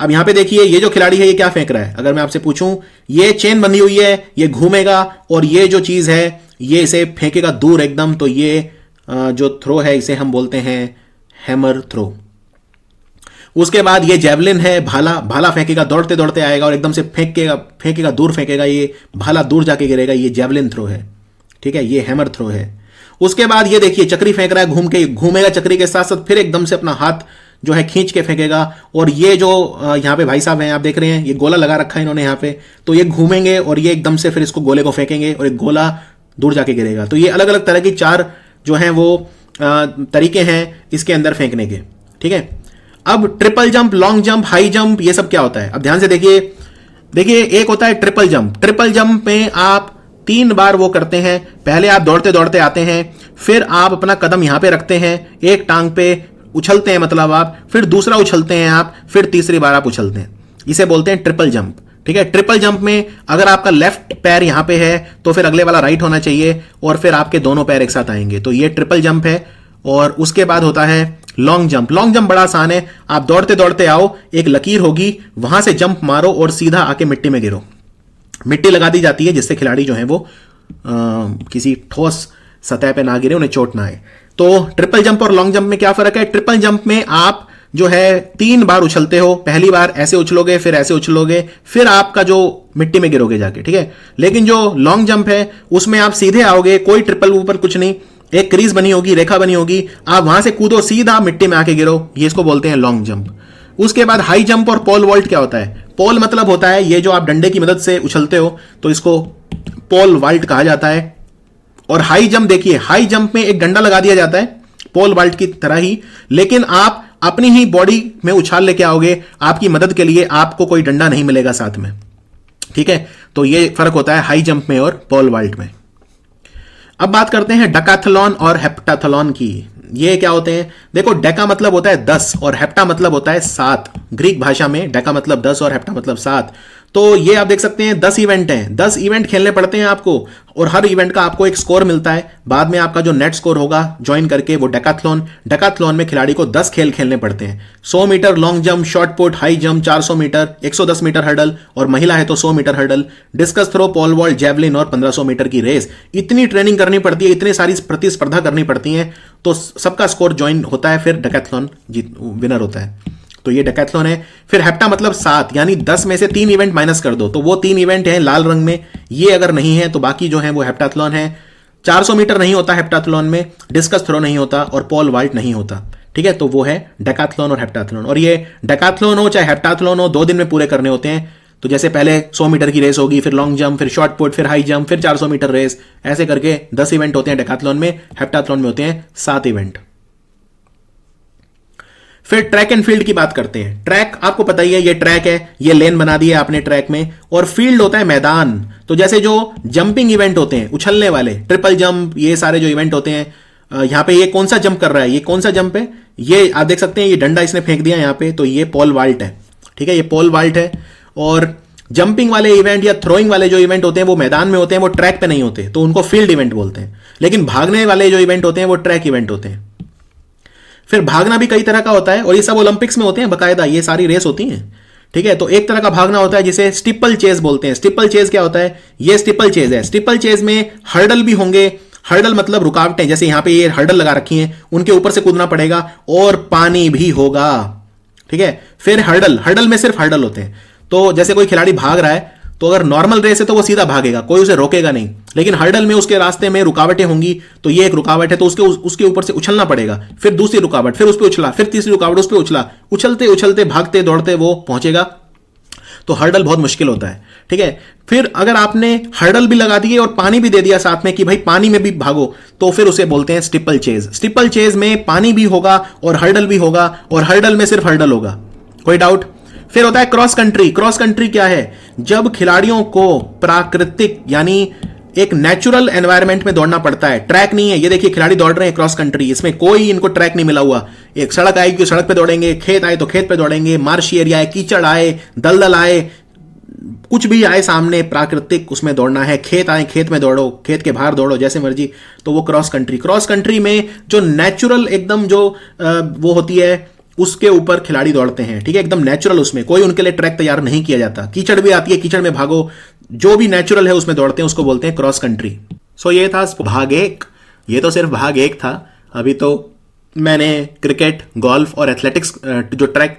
अब यहां पे देखिए ये जो खिलाड़ी है ये क्या फेंक रहा है। अगर मैं आपसे पूछूं, ये चेन बंधी हुई है, ये घूमेगा और ये जो चीज है ये इसे फेंकेगा दूर एकदम, तो ये जो थ्रो है इसे हम बोलते हैं हैमर थ्रो। उसके बाद ये जेवलिन है, भाला, भाला फेंकेगा, दौड़ते दौड़ते आएगा और एकदम से फेंकेगा दूर फेंकेगा, ये भाला दूर जाके गिरेगा, ये जेवलिन थ्रो है। ठीक है, ये हैमर थ्रो है। उसके बाद ये देखिए चक्री फेंक रहा है, घूमेगा चक्री के साथ साथ, फिर एकदम से अपना हाथ जो है खींच के फेंकेगा। और ये जो यहाँ पे भाई साहब हैं आप देख रहे हैं, ये गोला लगा रखा है इन्होंने यहाँ पे, तो ये घूमेंगे और ये एकदम से फिर इसको गोले को फेंकेंगे और एक गोला दूर जाके गिरेगा। तो ये अलग अलग तरह की 4 जो हैं वो तरीके हैं इसके अंदर फेंकने के। ठीक है, अब triple jump, long jump, high jump, ये सब क्या होता है? अब ध्यान से देखिए एक होता है ट्रिपल जंप। ट्रिपल जंप में आप 3 बार वो करते हैं। पहले आप दौड़ते दौड़ते आते हैं, फिर आप अपना कदम यहां पे रखते हैं, एक टांग पे उछलते हैं मतलब आप, फिर दूसरा उछलते हैं आप, फिर तीसरी बार आप उछलते हैं। इसे बोलते हैं ट्रिपल जंप। ठीक है, ट्रिपल जंप में अगर आपका लेफ्ट पैर यहां पे है तो फिर अगले वाला राइट होना चाहिए और फिर आपके दोनों पैर एक साथ आएंगे, तो ये ट्रिपल जंप है। और उसके बाद होता है लॉन्ग जंप। लॉन्ग जंप बड़ा आसान है, आप दौड़ते दौड़ते आओ, एक लकीर होगी, वहां से जंप मारो और सीधा आके मिट्टी में गिरो। मिट्टी लगा दी जाती है जिससे खिलाड़ी जो है वो किसी ठोस सतह पे ना गिरे, उन्हें चोट ना आए। तो ट्रिपल जंप और लॉन्ग जंप में क्या फर्क है? ट्रिपल जंप में आप जो है 3 बार उछलते हो। पहली बार ऐसे उछलोगे, फिर ऐसे उछलोगे, फिर आपका जो मिट्टी में गिरोगे जाके। ठीक है, लेकिन जो लॉन्ग जंप है उसमें आप सीधे आओगे, कोई ट्रिपल ऊपर कुछ नहीं, एक क्रीज बनी होगी, रेखा बनी होगी, आप वहां से कूदो, सीधा मिट्टी में आके गिरो, ये इसको बोलते हैं लॉन्ग जंप। उसके बाद हाई जंप और पोल वॉल्ट क्या होता है? पोल मतलब होता है ये जो आप डंडे की मदद से उछलते हो, तो इसको पोल वॉल्ट कहा जाता है। और हाई जंप देखिए, हाई जंप में एक डंडा लगा दिया जाता है पोल वॉल्ट की तरह ही, लेकिन आप अपनी ही बॉडी में उछाल लेके आओगे, आपकी मदद के लिए आपको कोई डंडा नहीं मिलेगा साथ में। ठीक है, तो ये फर्क होता है हाई जंप में और पोल वॉल्ट में। अब बात करते हैं डेकाथलॉन और हेप्टाथलॉन की। ये क्या होते हैं? देखो, डेका मतलब होता है 10 और हेप्टा मतलब होता है 7। ग्रीक भाषा में डेका मतलब 10 और हेप्टा मतलब 7। तो ये आप देख सकते हैं 10 इवेंट हैं, 10 इवेंट खेलने पड़ते हैं आपको, और हर इवेंट का आपको एक स्कोर मिलता है। बाद में आपका जो नेट स्कोर होगा ज्वाइन करके वो डेकाथलॉन में खिलाड़ी को 10 खेल खेलने पड़ते हैं। 100 metre long jump, short put, high jump, 400 metre, 110 metre hurdle, और महिला है तो 100 metre hurdle, discus throw, pole vault, javelin और 1500 मीटर की रेस। इतनी ट्रेनिंग करनी पड़ती है, इतनी सारी प्रतिस्पर्धा करनी पड़ती है, तो सबका स्कोर ज्वाइन होता है, फिर डेकाथलॉन विनर होता है। तो ये डेकाथलॉन है। फिर हेप्टा मतलब 7, यानी 10 में से 3 इवेंट माइनस कर दो, तो वो 3 इवेंट हैं लाल रंग में, ये अगर नहीं है तो बाकी जो है वो हेप्टाथलॉन है। 400 मीटर नहीं होता हेप्टाथलॉन में, डिस्कस थ्रो नहीं होता और पोल वॉल्ट नहीं होता। ठीक है, तो वो है डेकाथलॉन और हेप्टाथलॉन। और ये डेकाथलॉन हो चाहे हेप्टाथलॉन हो, 2 दिन में पूरे करने होते हैं। तो जैसे पहले 100 मीटर की रेस होगी, फिर लॉन्ग जंप, फिर शॉर्ट पुट, फिर हाई जंप, फिर 400 मीटर रेस, ऐसे करके 10 इवेंट होते हैं डेकाथलॉन में। हेप्टाथलॉन में होते हैं 7 इवेंट। फिर ट्रैक एंड फील्ड की बात करते हैं। ट्रैक आपको पता ही है, ये ट्रैक है, ये लेन बना दी है आपने ट्रैक में, और फील्ड होता है मैदान। तो जैसे जो जंपिंग इवेंट होते हैं, उछलने वाले, ट्रिपल जंप, ये सारे जो इवेंट होते हैं, यहां पे ये कौन सा जंप कर रहा है, ये कौन सा जंप है, ये आप देख सकते हैं, ये डंडा इसने फेंक दिया यहां पे, तो ये पोल वॉल्ट है। ठीक है, ये पोल वॉल्ट है। और जंपिंग वाले इवेंट या थ्रोइंग वाले जो इवेंट होते हैं वो मैदान में होते हैं, वो ट्रैक पे नहीं होते, तो उनको फील्ड इवेंट बोलते हैं। लेकिन भागने वाले जो इवेंट होते हैं वो ट्रैक इवेंट होते हैं। फिर भागना भी कई तरह का होता है, और ये सब ओलंपिक्स में होते हैं बकायदा, ये सारी रेस होती हैं। ठीक है, तो एक तरह का भागना होता है जिसे स्टीपल चेज बोलते हैं। स्टीपल चेज क्या होता है? ये स्टीपल चेज है। स्टीपल चेज में हर्डल भी होंगे। हर्डल मतलब रुकावटें, जैसे यहां पे ये हर्डल लगा रखी हैं, उनके ऊपर से कूदना पड़ेगा, और पानी भी होगा। ठीक है, फिर हर्डल में सिर्फ हर्डल होते हैं। तो जैसे कोई खिलाड़ी भाग रहा है, तो अगर नॉर्मल रेस है तो वो सीधा भागेगा, कोई उसे रोकेगा नहीं। लेकिन हर्डल में उसके रास्ते में रुकावटें होंगी, तो ये एक रुकावट है, तो उसके ऊपर से उछलना पड़ेगा, फिर दूसरी रुकावट, फिर उस पर उछला, फिर तीसरी रुकावट, उस पर उछला, उछलते उछलते भागते दौड़ते वो पहुंचेगा। तो हर्डल बहुत मुश्किल होता है। ठीक है, फिर अगर आपने हर्डल भी लगा दिए और पानी भी दे दिया साथ में कि भाई पानी में भी भागो, तो फिर उसे बोलते हैं स्टीपल चेज। स्टीपल चेज में पानी भी होगा और हर्डल भी होगा, और हर्डल में सिर्फ हर्डल होगा। कोई डाउट? फिर होता है क्रॉस कंट्री। क्रॉस कंट्री क्या है? जब खिलाड़ियों को प्राकृतिक यानी एक नेचुरल एनवायरनमेंट में दौड़ना पड़ता है, ट्रैक नहीं है। ये देखिए खिलाड़ी दौड़ रहे हैं क्रॉस कंट्री, इसमें कोई इनको ट्रैक नहीं मिला हुआ। एक सड़क आएगी तो सड़क पे दौड़ेंगे, खेत आए तो खेत पे दौड़ेंगे, मार्शी एरिया आए, कीचड़ आए, दलदल आए, कुछ भी आए सामने, प्राकृतिक उसमें दौड़ना है। खेत आए, खेत में दौड़ो, खेत के बाहर दौड़ो, जैसे मर्जी। तो वो क्रॉस कंट्री। क्रॉस कंट्री में जो नेचुरल एकदम जो वो होती है, उसके ऊपर खिलाड़ी दौड़ते हैं। ठीक है, एकदम नेचुरल, उसमें कोई उनके लिए ट्रैक तैयार नहीं किया जाता। कीचड़ भी आती है, कीचड़ में भागो, जो भी नेचुरल है उसमें दौड़ते हैं, उसको बोलते हैं क्रॉस कंट्री। सो ये था भाग 1। ये तो सिर्फ भाग 1 था। अभी तो मैंने क्रिकेट, गोल्फ और एथलेटिक्स, जो ट्रैक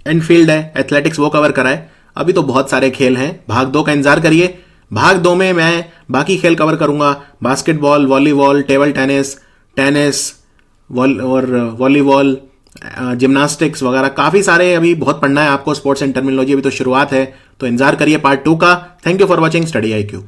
एंड फील्ड है, एथलेटिक्स, वो कवर करा है। अभी तो बहुत सारे खेल हैं। भाग 2 का इंतजार करिए। भाग 2 में मैं बाकी खेल कवर करूंगा। बास्केटबॉल, वॉलीबॉल, टेबल टेनिस और वॉलीबॉल, जिम्नास्टिक्स वगैरह, काफी सारे अभी बहुत पढ़ना है आपको। स्पोर्ट्स एंड टर्मिनोलॉजी अभी तो शुरुआत है, तो इंतजार करिए पार्ट 2 का। Thank you for watching study IQ।